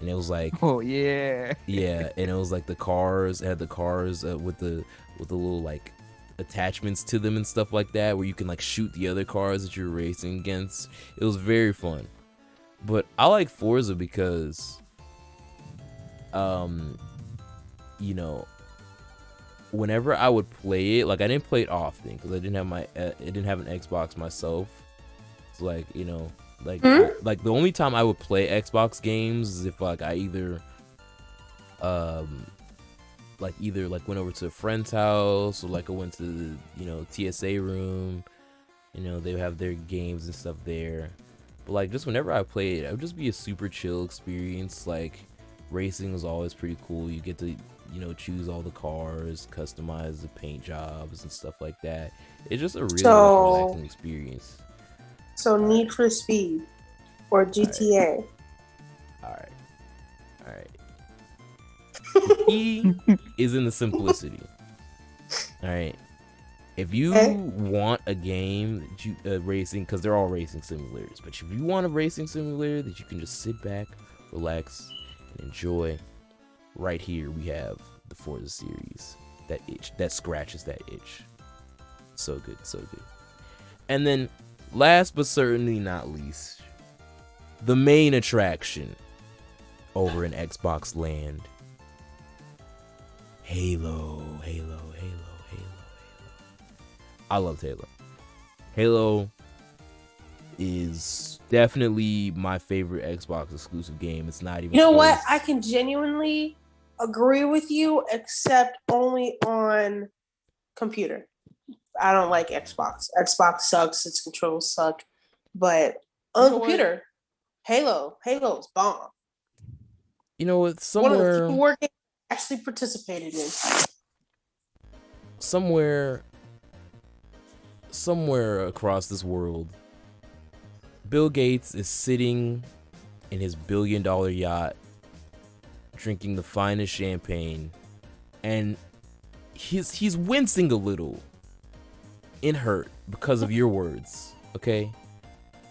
and it was like, oh yeah, and it was like the cars, it had the cars with the little like attachments to them and stuff like that, where you can like shoot the other cars that you're racing against. It was very fun. But I like Forza because you know, whenever I would play it, like I didn't play it often because I didn't have an Xbox myself. It's like, you know, like like the only time I would play Xbox games is if like I either went over to a friend's house, or like I went to the, you know, TSA room. You know, they have their games and stuff there. But like just whenever I played, it would just be a super chill experience. Like racing was always pretty cool. You get to, you know, choose all the cars, customize the paint jobs and stuff like that. It's just a really relaxing experience. So Need for Speed or GTA. All right. The key is in the simplicity. All right. If you want a game that racing, because they're all racing simulators, but if you want a racing simulator that you can just sit back, relax, and enjoy, right here we have the Forza series. That itch, that scratches that itch. So good, so good. And then, last but certainly not least, the main attraction over in Xbox land. Halo. I loved Halo. Halo is definitely my favorite Xbox exclusive game. It's not even. You know what? I can genuinely agree with you, except only on computer. I don't like Xbox. Xbox sucks. Its controls suck. But on computer, Halo's bomb. You know what? One of the few war games I actually participated in. Somewhere across this world, Bill Gates is sitting in his billion-dollar yacht, drinking the finest champagne, and he's wincing a little in hurt because of your words. Okay,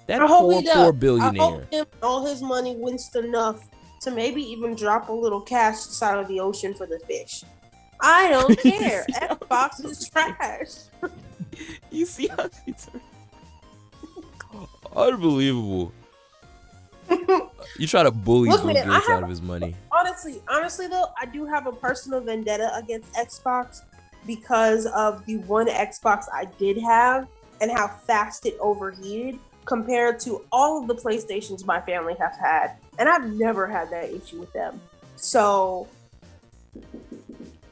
that poor billionaire. I hope him all his money winced enough to maybe even drop a little cash inside of the ocean for the fish. I don't care. Xbox is trash. You see how she's unbelievable. You try to bully Bill Gates out of his money. Honestly though, I do have a personal vendetta against Xbox because of the one Xbox I did have and how fast it overheated compared to all of the PlayStations my family has had. And I've never had that issue with them. So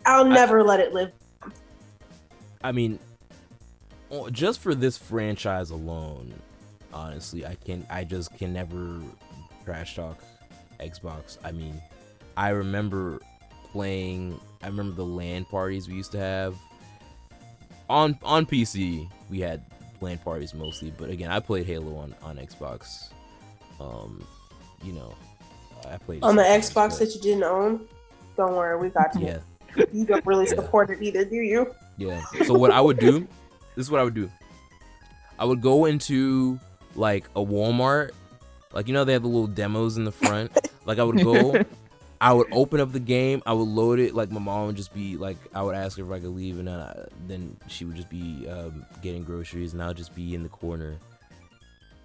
I'll never let it live. I mean, just for this franchise alone, honestly, I just can never trash talk Xbox. I mean, I remember the LAN parties we used to have on PC. We had LAN parties mostly, but again, I played Halo on Xbox. You know, I played on the Xbox that you didn't own. Don't worry, we got you. Yeah. You don't really support it either, do you? Yeah. So what I would do, this is what I would do. I would go into like a Walmart, like, you know, they have the little demos in the front. Like, I would go, I would open up the game, I would load it. Like, my mom would just be like, I would ask her if I could leave, and then she would just be getting groceries, and I would just be in the corner,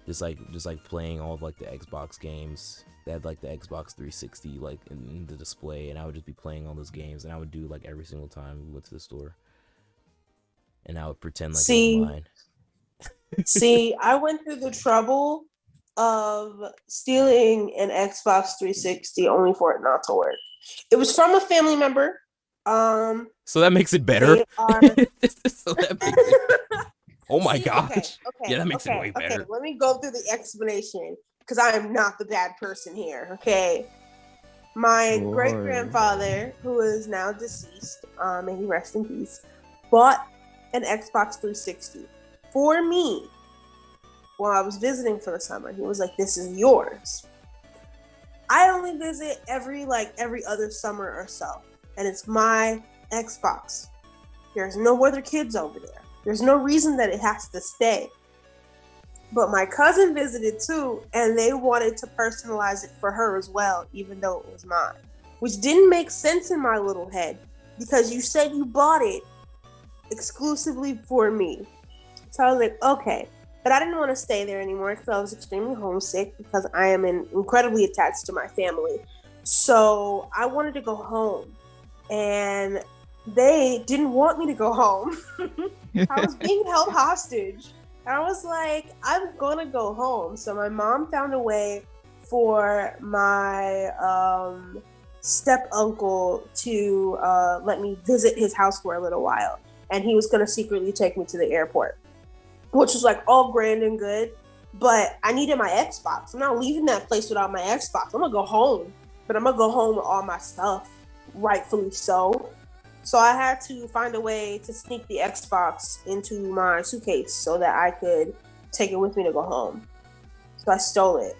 just like playing all of like the Xbox games. They had like the Xbox 360 like in the display, and I would just be playing all those games, and I would do like every single time we went to the store, and I would pretend like it was mine. See, I went through the trouble of stealing an Xbox 360 only for it not to work. It was from a family member. So that makes it better. So that makes it... Oh my gosh. Okay, yeah, that makes it way better. Okay, let me go through the explanation, because I am not the bad person here, okay? My great-grandfather, who is now deceased, may he rest in peace, bought an Xbox 360 for me while I was visiting for the summer. He was like, this is yours. I only visit every other summer or so, and it's my Xbox. There's no other kids over there. There's no reason that it has to stay. But my cousin visited too, and they wanted to personalize it for her as well, even though it was mine. Which didn't make sense in my little head, because you said you bought it exclusively for me. So I was like, okay. But I didn't want to stay there anymore because I was extremely homesick, because I am incredibly attached to my family. So I wanted to go home, and they didn't want me to go home. I was being held hostage. And I was like, I'm gonna go home. So my mom found a way for my step uncle to let me visit his house for a little while. And he was gonna secretly take me to the airport, which was like all grand and good. But I needed my Xbox. I'm not leaving that place without my Xbox. I'm gonna go home, but I'm gonna go home with all my stuff, rightfully so. So I had to find a way to sneak the Xbox into my suitcase so that I could take it with me to go home. So I stole it.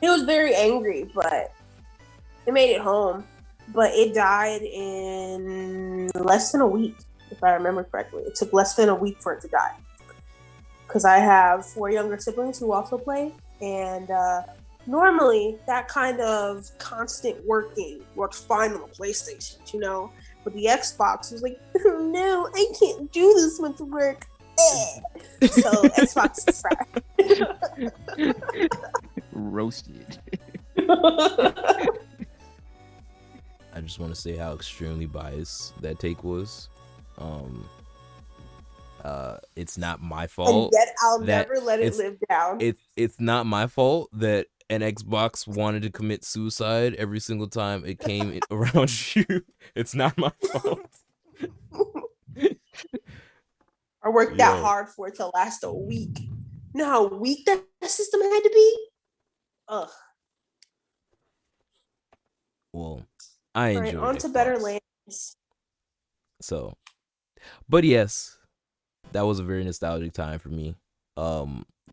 He was very angry, but it made it home. But it died in less than a week, if I remember correctly. It took less than a week for it to die. Because I have 4 younger siblings who also play. And normally, that kind of constant working works fine on the PlayStation, you know? But the Xbox was like, oh no, I can't do this much work. So Xbox is trash. Roasted. I just want to say how extremely biased that take was. It's not my fault. And yet I'll never let it live down. It's not my fault that an Xbox wanted to commit suicide every single time it came around you. It's not my fault. I worked that hard for it to last a week. You know how weak that system had to be? Ugh. Well, I enjoy it. On to better lands. So, but yes, that was a very nostalgic time for me.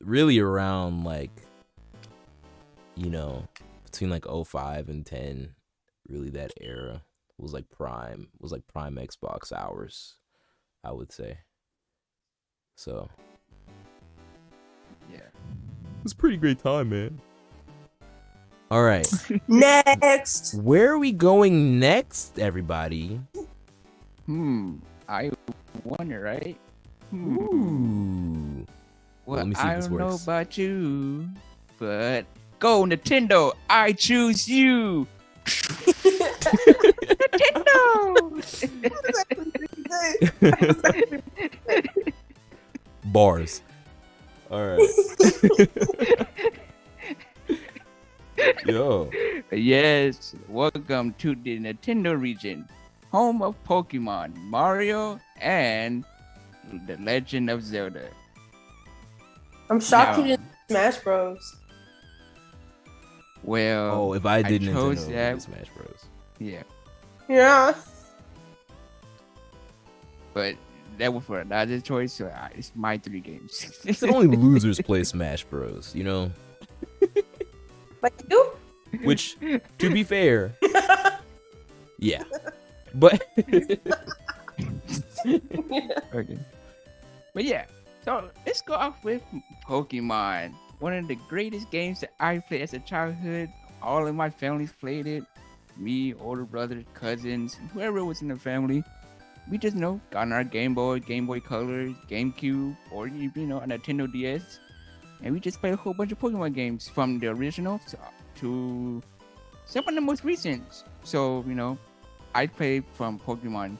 Really around like, you know, between like 05 and 10, really that era was like prime Xbox hours, I would say. So, yeah, it was a pretty great time, man. All right. Next. Where are we going next, everybody? I wonder, right? Ooh. Well, let me see I if this don't know works. about you, but go Nintendo, I choose you. Nintendo. Bars. All right. Yo. Yes, welcome to the Nintendo region, home of Pokemon, Mario, and The Legend of Zelda. I'm shocked Now- you didn't Smash Bros. Well, Oh, if I did chose Nintendo, it that. would be Smash Bros. Yeah, Yeah. but that was for another choice, so it's my 3 games. So only losers play Smash Bros. You know, Like you? which, to be fair, yeah, but Okay. But yeah, so let's go off with Pokemon. One of the greatest games that I played as a childhood. All of my families played it. Me, older brother, cousins, whoever was in the family. We just got on our Game Boy Color, GameCube, or a Nintendo DS. And we just played a whole bunch of Pokemon games from the original to some of the most recent. So, I played from Pokemon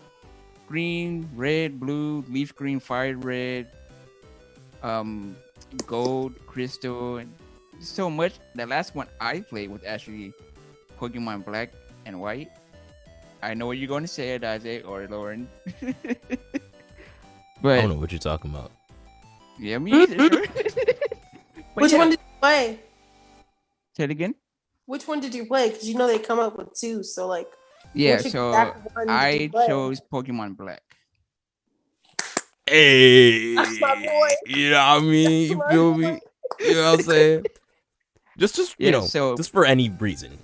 Green, Red, Blue, Leaf Green, Fire Red, Gold, Crystal, and so much. The last one I played was actually Pokemon Black and White. I know what you're going to say, Daze or Lauren. I But don't know what you're talking about. yeah, me either. Sure. But Which yeah, one did you play? say it again? Which one did you play? Because they come up with 2, so like. Yeah, which so exact one did I you play? chose Pokemon Black. Hey, That's my boy. you know what I mean? You That's my feel boy. me? You know what I'm saying? Just Yeah, so- just for any reason,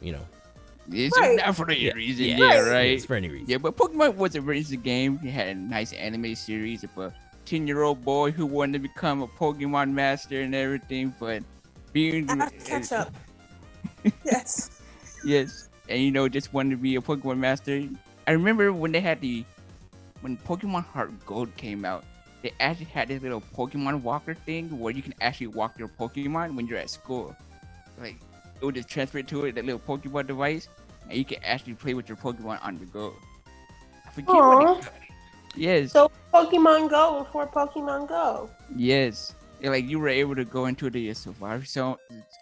It's Right. not for any Yeah, reason, yeah, yeah, right. right? It's for any reason. Yeah, but Pokemon was a very interesting game. It had a nice anime series of a 10-year-old boy who wanted to become a Pokemon master and everything, but being I have to catch up. Yes. yes, and just wanted to be a Pokemon master. I remember when when Pokemon Heart Gold came out, they actually had this little Pokemon walker thing where you can actually walk your Pokemon when you're at school. Like, it would just transfer to it, that little Pokemon device, and you can actually play with your Pokemon on the go. I forget what it. Yes, So Pokemon Go before Pokemon Go. yes. Yeah, like you were able to go into the survival zone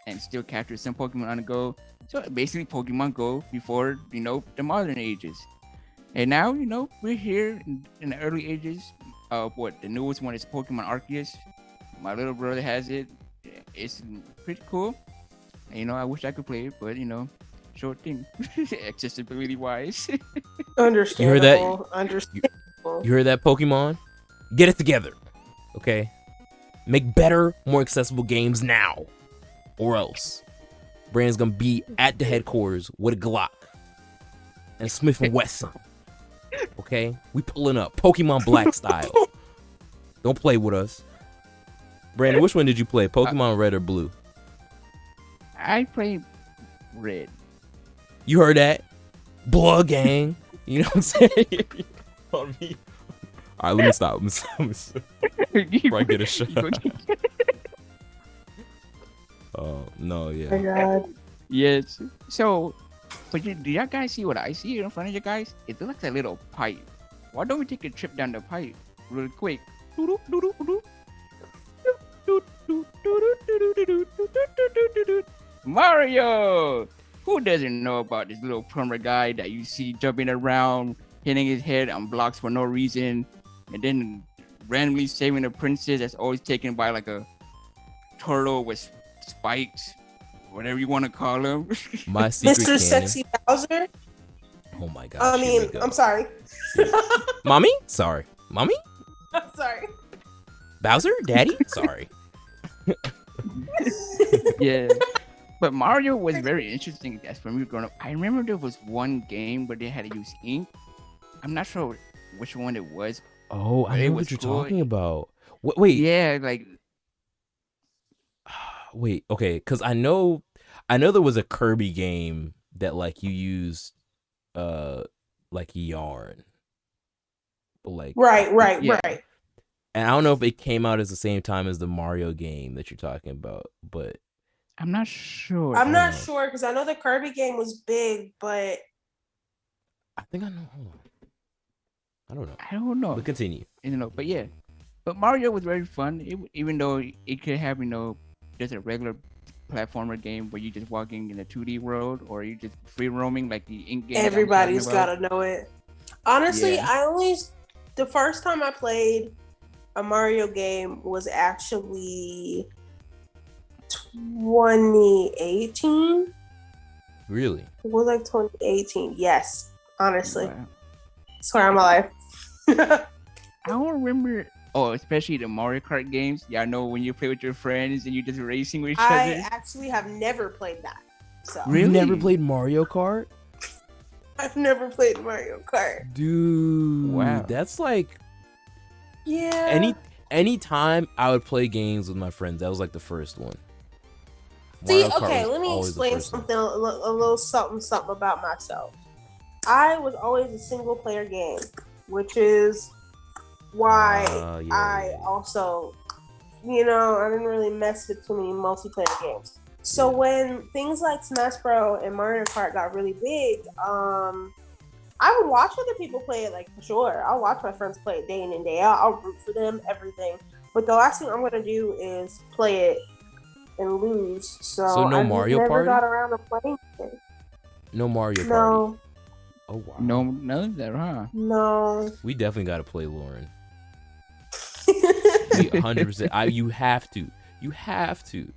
and still capture some Pokemon on the go. So basically, Pokemon Go before the modern ages. And now we're here in the early ages. The newest one is Pokemon Arceus. My little brother has it. It's pretty cool. And, I wish I could play it, but short thing, accessibility wise. Understandable. Understandable. You heard that, Pokemon? Get it together, okay? Make better, more accessible games now, or else Brandon's gonna be at the headquarters with a Glock and Smith and Wesson. Okay, we pulling up Pokemon Black style. Don't play with us, Brandon. Which one did you play? Pokemon Red or Blue? I played Red. You heard that? Blood gang. You know what I'm saying? On me. All right, let me stop. Let me stop. Before I get a shot. Oh no, Oh my yeah. God. Yes. So, but do y'all guys see what I see in front of you guys? It looks like a little pipe. Why don't we take a trip down the pipe real quick? Mario! Who doesn't know about this little plumber guy that you see jumping around, hitting his head on blocks for no reason, and then randomly saving a princess that's always taken by like a turtle with spikes, whatever you want to call him. My secret Mr. canon. Sexy Bowser? Oh my gosh. I here we mean, go. I'm sorry. Mommy? Sorry. Mommy? I'm sorry. Bowser? Daddy? Sorry. Yeah. But Mario was very interesting as when we were growing up. I remember there was one game where they had to use ink. I'm not sure which one it was. Oh, I It know was what you're cool. talking about. Wait, Yeah, like wait, okay, because I know there was a Kirby game that like you used like yarn. Like Right. Yeah. and I don't know if it came out as the same time as the Mario game that you're talking about, but I'm not sure. I'm not know. sure because I know the Kirby game was big, but I think I know. Hold on. I don't know. I don't know. But continue. But yeah. But Mario was very fun, even though it could have, just a regular platformer game where you just walking in a 2D world, or you just free roaming like the in game. Everybody's gotta know it. Honestly, Yeah. the first time I played a Mario game was actually 2018. Really? It was like 2018. Yes, honestly, Wow. swear on my life. I don't remember. Oh, especially the Mario Kart games. Yeah, I know when you play with your friends and you just racing with each I other. actually have never played that. So Really? You've never played Mario Kart? I've never played Mario Kart. Dude. Wow. That's like Yeah. any time I would play games with my friends, that was like the first one. See, Mario Kart okay, was let me always the explain first one. something, a little something about myself. I was always a single player game, which is why Yeah. I also, I didn't really mess with too many multiplayer games. So Yeah. when things like Smash Bros. And Mario Kart got really big, I would watch other people play it, like, for sure. I'll watch my friends play it day in and day out. I'll root for them, everything. But the last thing I'm going to do is play it and lose. So no I Mario just never Party? got around to playing it. No Mario Party. No, Oh wow. No, none of that, huh? no. We definitely got to play Lauren. We 100%. You have to. You have to.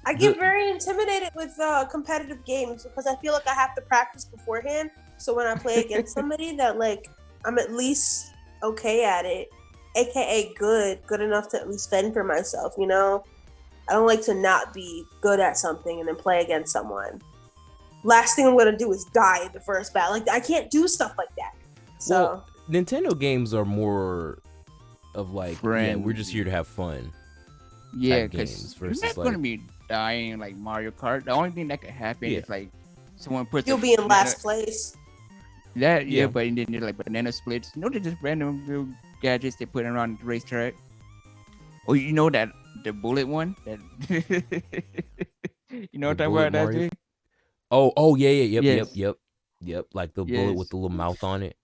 I get very intimidated with competitive games because I feel like I have to practice beforehand. So when I play against somebody that, like, I'm at least okay at it, aka good enough to at least fend for myself, I don't like to not be good at something and then play against someone. Last thing I'm gonna do is die in the first battle. Like, I can't do stuff like that. So Well, Nintendo games are more of like, yeah, we're just here to have fun. Yeah, type games because versus, you're not like- gonna be dying like Mario Kart. The only thing that could happen Yeah. is like someone puts you'll a be in last banana- place. That Yeah. but then there's like banana splits. They're just random little gadgets they put around the racetrack. Oh, you know that the bullet one that you know what The I'm talking bullet about that Mario? thing? Oh yeah, Yes. yep. Like the bullet Yes. with the little mouth on it.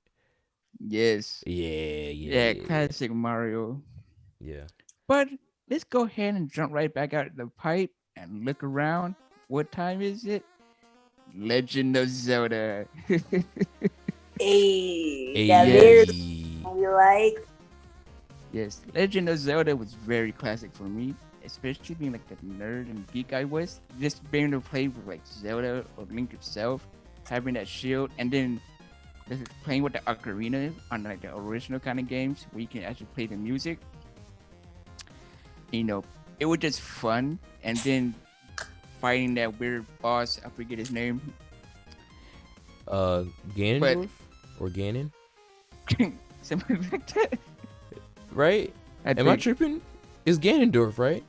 Yes. Yeah. Classic Mario. Yeah. But let's go ahead and jump right back out of the pipe and look around. What time is it? Legend of Zelda. Hey, Yeah. that is you like. Yes, Legend of Zelda was very classic for me, especially being like the nerd and geek I was. Just being able to play with like Zelda or Link itself, having that shield, and then just playing with the ocarina on like the original kind of games where you can actually play the music. It was just fun. And then fighting that weird boss, I forget his name. Ganondorf or Ganon, Something like that. right? Am I tripping? It's Ganondorf, right?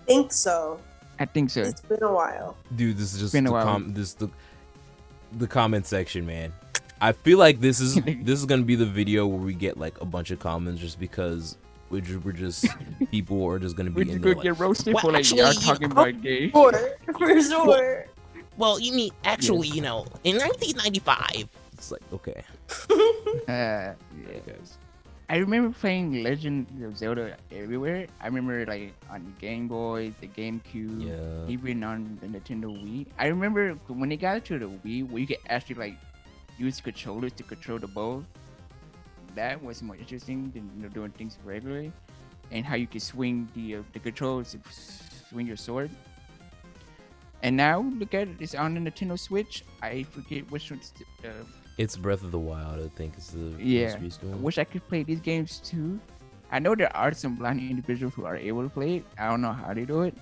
Think so. I think so. It's been a while. Dude, this is just Been a while. the comment section, man. I feel like this is gonna be the video where we get like a bunch of comments just because we're just people are just gonna be We're in just there gonna like, get roasted Well, for like actually, y'all talking about gay. For sure. Well, you mean actually, in 1995. it's like, okay, Yeah. guys. I remember playing Legend of Zelda everywhere. I remember like on the Game Boy, the GameCube, Yeah. even on the Nintendo Wii. I remember when they got to the Wii, where you could actually like use controllers to control the bow. That was more interesting than doing things regularly, and how you could swing the controls to swing your sword. And now look at it; it's on the Nintendo Switch. I forget which one's. It's Breath of the Wild, I think is the Yeah, most recent I one. wish I could play these games too. I know there are some blind individuals who are able to play it. I don't know how they do it.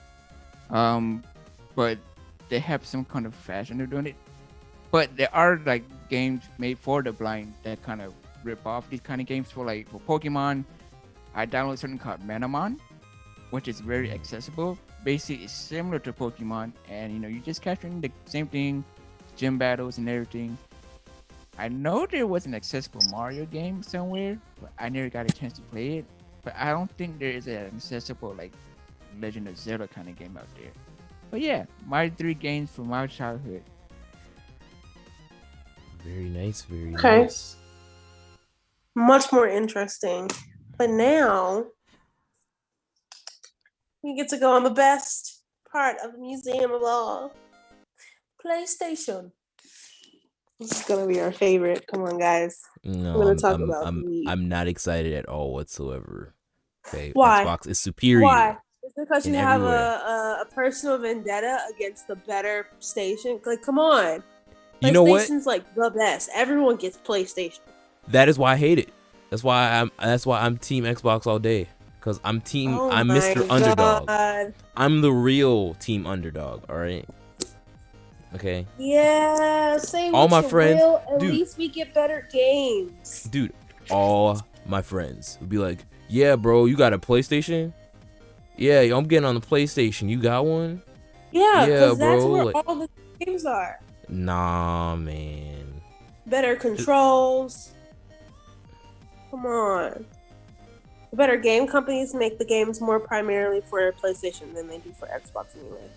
But they have some kind of fashion of doing it. But there are like games made for the blind that kind of rip off these kind of games. For Pokemon, I downloaded something called Manamon, which is very accessible. Basically, it's similar to Pokemon, and you're just capturing the same thing, gym battles and everything. I know there was an accessible Mario game somewhere, but I never got a chance to play it. But I don't think there is an accessible like Legend of Zelda kind of game out there. But yeah, my 3 games from my childhood. Very nice. Very Okay. nice. Much more interesting. But now we get to go on the best part of the museum of all. PlayStation. This is gonna be our favorite. Come on, guys. No, We're gonna talk about I'm not excited at all whatsoever. Okay, Why? Xbox is superior. Why? It's because in you have every way. a personal vendetta against the better station. Like, come on. You know what? PlayStation's like the best. Everyone gets PlayStation. That is why I hate it. That's why I'm Team Xbox all day. Cause I'm Mr. Underdog. God. I'm the real Team Underdog. All right. Okay. Yeah, say All my what you friends- will, at dude. least we get better games. Dude, all my friends would be like, "Yeah, bro, you got a PlayStation? Yeah, I'm getting on the PlayStation. You got one? Yeah, Yeah, because that's bro, where like- all the games are. Nah, man. Better controls. Come on. The better game companies make the games more primarily for PlayStation than they do for Xbox anyway.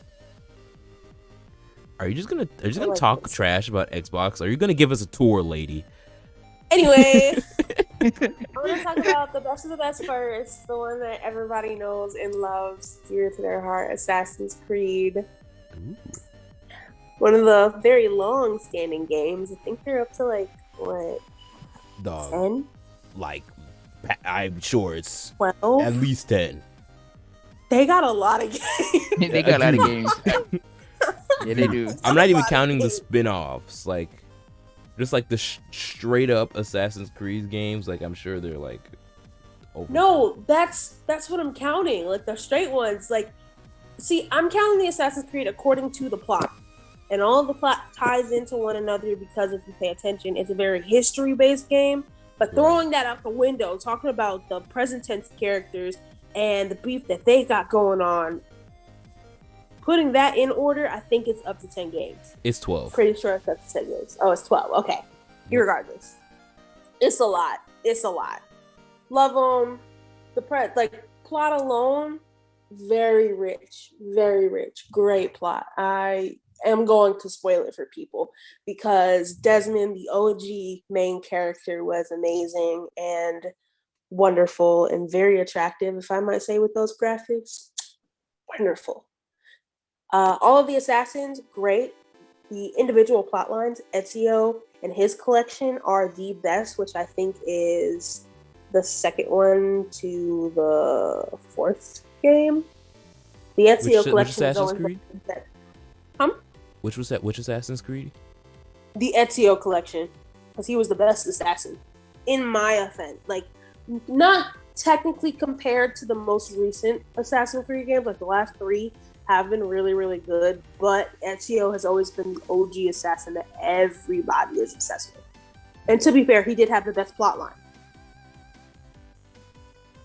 Are you just gonna like talk this. trash about Xbox? Are you gonna give us a tour, lady? Anyway, I'm gonna talk about the best of the best first. The one that everybody knows and loves dear to their heart, Assassin's Creed. Ooh. One of the very long-standing games. I think they're up to like what, Dog, 10, like, I'm sure it's 12? at least 10. They got a lot of games. They got a lot of games. Yeah, they do. I'm not even lot of counting the games. spin-offs, like just like the straight up Assassin's Creed games. Like I'm sure they're like over. No, that's what I'm counting. Like the straight ones. Like, see, I'm counting the Assassin's Creed according to the plot, and all of the plot ties into one another because if you pay attention, it's a very history-based game. But throwing that out the window, talking about the present tense characters and the beef that they got going on, putting that in order, I think it's up to 10 games. It's 12. Pretty sure it's up to 10 games. Oh, it's 12. Okay. Irregardless. It's a lot. It's a lot. Love them. Plot alone, very rich. Very rich. Great plot. I am going to spoil it for people because Desmond, the OG main character, was amazing and wonderful and very attractive, if I might say, with those graphics. Wonderful. All of the assassins, great. The individual plot lines, Ezio and his collection are the best, which I think is the second one to the fourth game. The Ezio Which collection is Assassin's always Creed? Which Assassin's Creed? the Ezio collection, because he was the best assassin, in my offense. Like, not technically compared to the most recent Assassin's Creed games, like the last three have been really, really good, but Ezio has always been the OG assassin that everybody is obsessed with. And to be fair, he did have the best plot line.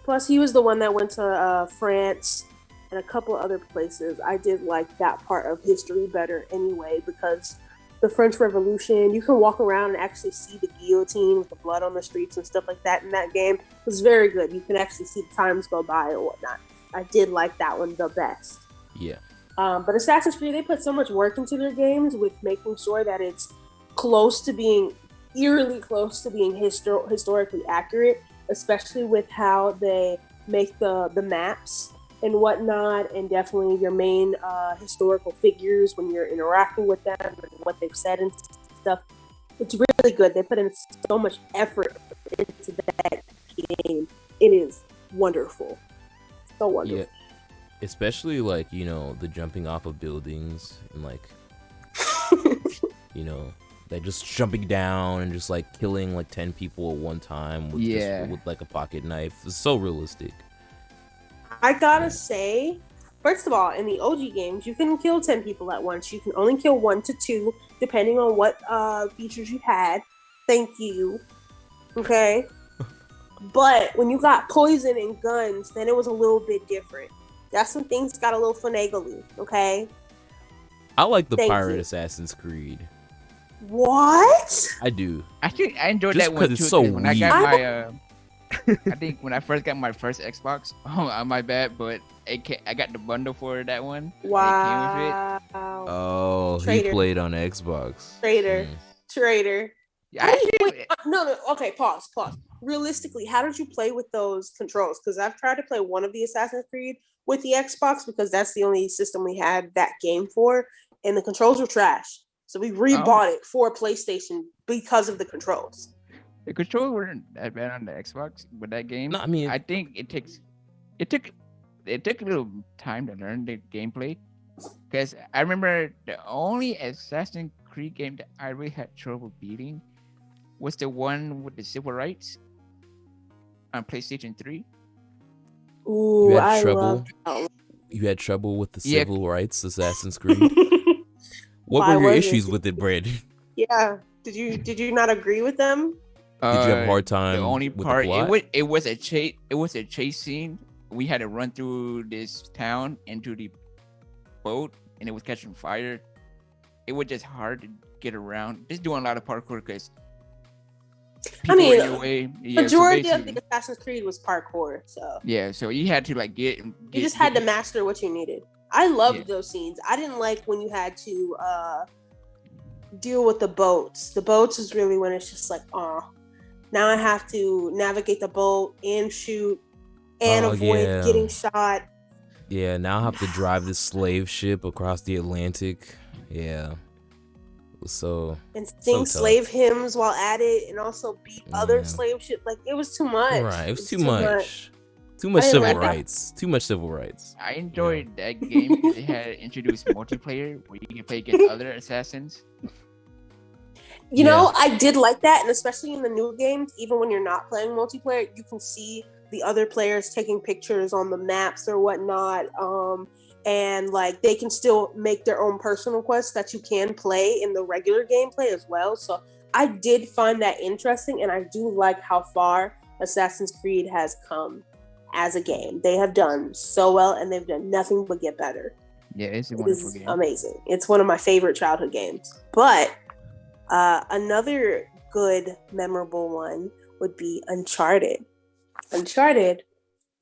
Plus, he was the one that went to France and a couple other places. I did like that part of history better anyway, because the French Revolution, you can walk around and actually see the guillotine with the blood on the streets and stuff like that in that game. It was very good. You can actually see the times go by and whatnot. I did like that one the best. Yeah. But Assassin's Creed, they put so much work into their games with making sure that it's close to being, eerily close to being historically accurate, especially with how they make the maps and whatnot, and definitely your main historical figures when you're interacting with them and what they've said and stuff. It's really good. They put in so much effort into that game. It is wonderful. So wonderful. Yeah. Especially like, you know, the jumping off of buildings and like you know, they're just jumping down and just like killing like 10 people at one time with with like a pocket knife. It's so realistic. I gotta say, first of all, in the OG games, you can kill 10 people at once. You can only kill 1 to 2, depending on what features you had. Thank you. Okay? But when you got poison and guns, then it was a little bit different. That's when things got a little finagly, okay? I like the Thank Pirate you. Assassin's Creed. What? I do. Actually, I enjoyed Just that one 'cause too. it's so When I got weird. my, I think when I first got my first Xbox, my bad, but I got the bundle for that one. and it came with it. Wow. Oh, Traitor. he played on Xbox. Traitor. Mm. Traitor. Yeah, I did. No. Okay, pause. Realistically, how did you play with those controls? Because I've tried to play one of the Assassin's Creed with the Xbox because that's the only system we had that game for, and the controls were trash. So we rebought it for PlayStation because of the controls. The controls weren't that bad on the Xbox with that game. No, I mean, I think it took a little time to learn the gameplay. Because I remember the only Assassin's Creed game that I really had trouble beating was the one with the civil rights on PlayStation 3. Ooh, you had I trouble. love that. You had trouble with the Yeah. civil rights Assassin's Creed. What Why were your was issues it? with it, Brandon? Yeah. Did you not agree with them? Did you have a hard The time only with part the plot? it was a chase scene. We had to run through this town into the boat, and it was catching fire. It was just hard to get around. Just doing a lot of parkour because I mean, in your way. Yeah, majority so of the Assassin's Creed was parkour, so so you had to like get you just had to master what you needed. I loved those scenes. I didn't like when you had to deal with the boats. The boats is really when it's just like, now I have to navigate the boat and shoot and avoid getting shot. Yeah, now I have to drive this slave ship across the Atlantic. Yeah. So and sing so slave hymns while at it, and also beat other slave ships. Like, it was too much. Right, it was too much. Too much civil rights. Too much civil rights. I enjoyed that game because it had introduced multiplayer where you can play against other assassins. You know, I did like that, and especially in the new games, even when you're not playing multiplayer, you can see the other players taking pictures on the maps or whatnot. And like they can still make their own personal quests that you can play in the regular gameplay as well. So I did find that interesting, and I do like how far Assassin's Creed has come as a game. They have done so well, and they've done nothing but get better. Yeah, it's a wonderful game. Amazing. It's one of my favorite childhood games. But another good, memorable one would be Uncharted. Uncharted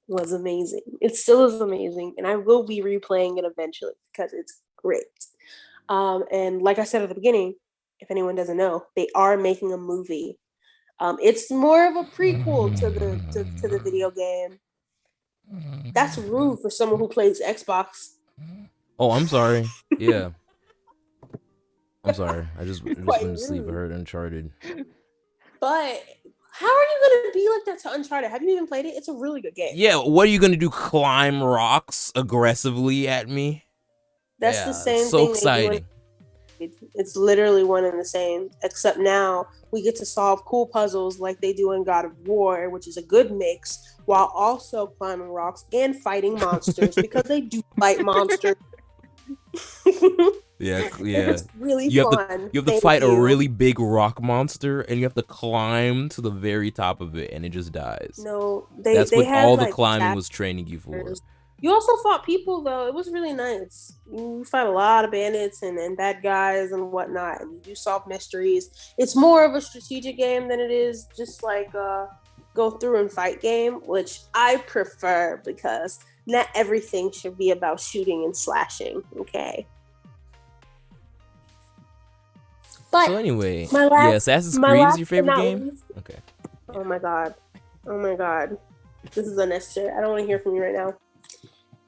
was amazing. It still is amazing, and I will be replaying it eventually because it's great. And like I said at the beginning, if anyone doesn't know, they are making a movie. It's more of a prequel to the video game. That's rude for someone who plays Xbox. Oh, I'm sorry. Yeah. I'm sorry. I just went to sleep. I heard Uncharted. But how are you going to be like that to Uncharted? Have you even played it? It's a really good game. Yeah, what are you going to do? Climb rocks aggressively at me? That's the same so thing. So exciting. It's literally one and the same, except now we get to solve cool puzzles like they do in God of War, which is a good mix, while also climbing rocks and fighting monsters because they do fight monsters. Yeah. It's really fun. You have to fight a really big rock monster, and you have to climb to the very top of it, and it just dies. No, that's what had, all the climbing was training you for. You also fought people, though. It was really nice. You fight a lot of bandits and bad guys and whatnot, and you do solve mysteries. It's more of a strategic game than it is just like a go through and fight game, which I prefer because not everything should be about shooting and slashing, okay? But so anyway, Assassin's Creed is your favorite game? Okay. Oh my god. This is unnecessary. I don't want to hear from you right now.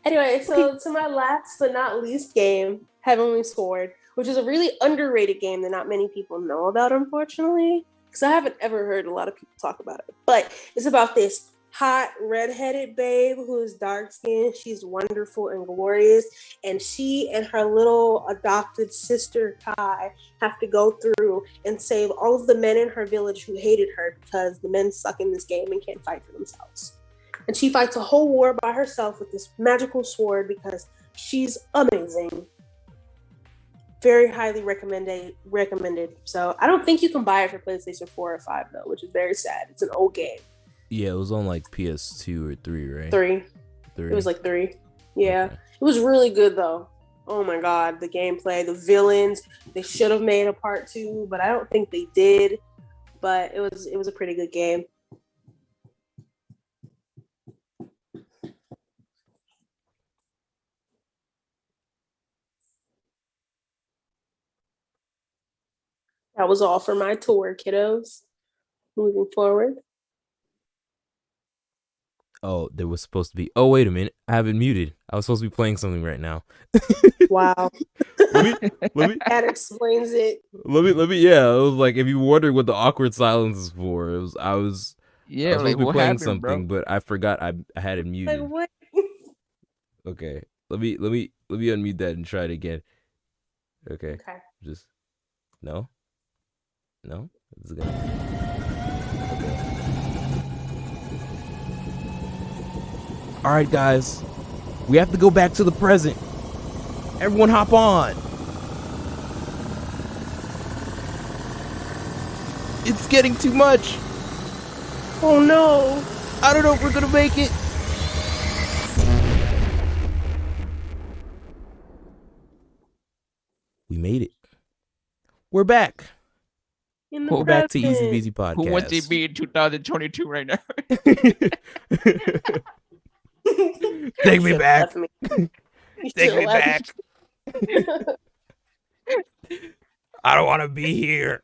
Anyway, so to my last but not least game, Heavenly Sword, which is a really underrated game that not many people know about, unfortunately, because I haven't ever heard a lot of people talk about it. But it's about this hot redheaded babe who is dark skinned. She's wonderful and glorious, and she and her little adopted sister Kai have to go through and save all of the men in her village who hated her because the men suck in this game and can't fight for themselves. And she fights a whole war by herself with this magical sword because she's amazing. Very highly recommended. So I don't think you can buy it for PlayStation 4 or 5 though, which is very sad. It's an old game. Yeah, it was on like PS2 or 3, right? 3. It was like 3. Yeah. Okay. It was really good though. Oh my god, the gameplay, the villains. They should have made a part 2, but I don't think they did. But it was a pretty good game. That was all for my tour, kiddos. Moving forward. Oh, there was supposed to be. Oh, wait a minute. I have it muted. I was supposed to be playing something right now. Wow. let me. That explains it. Let me. Yeah, it was like if you wondered what the awkward silence is for. I was Yeah, supposed like to be what playing happened, something, bro? but I forgot I had it muted. Like what? Okay, let me unmute that and try it again. Okay, Okay. just no. This is gonna. All right, guys, we have to go back to the present. Everyone, hop on. It's getting too much. Oh no. I don't know if we're gonna make it. We made it. We're back. In the We're back to present. EasyBZ Podcast. Who wants to be in 2022 right now? Take You me should've back. left me. You Take should've me left back. I don't want to be here.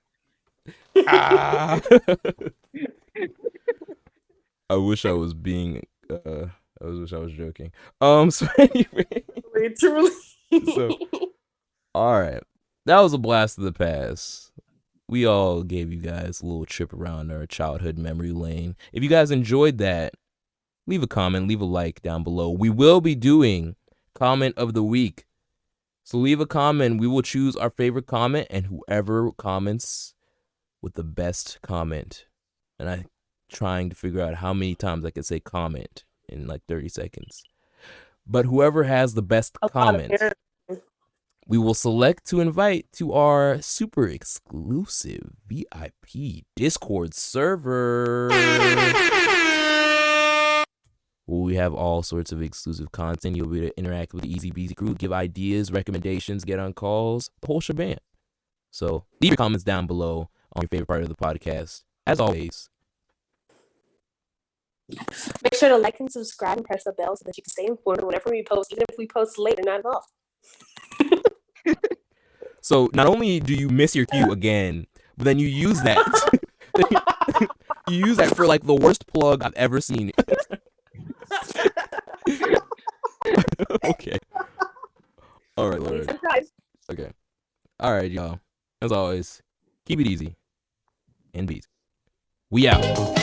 Ah. I wish I was being. I wish I was joking. So anyway. Truly. So, all right, that was a blast of the past. We all gave you guys a little trip around our childhood memory lane. If you guys enjoyed that, leave a comment, leave a like down below. We will be doing comment of the week. So leave a comment. We will choose our favorite comment, and whoever comments with the best comment. And I'm trying to figure out how many times I can say comment in like 30 seconds. But whoever has the best comment, we will select to invite to our super exclusive VIP Discord server. Where we have all sorts of exclusive content. You'll be able to interact with the EasyBZ crew, give ideas, recommendations, get on calls, the whole shebang. So leave your comments down below on your favorite part of the podcast. As always, Make sure to like and subscribe and press the bell so that you can stay informed whenever we post, even if we post later, not at all. so not only do you miss your cue again, but then you use that. You use that for like the worst plug I've ever seen. Okay. All right, Lord. Okay. All right, y'all. As always, keep it easy and beat. We out.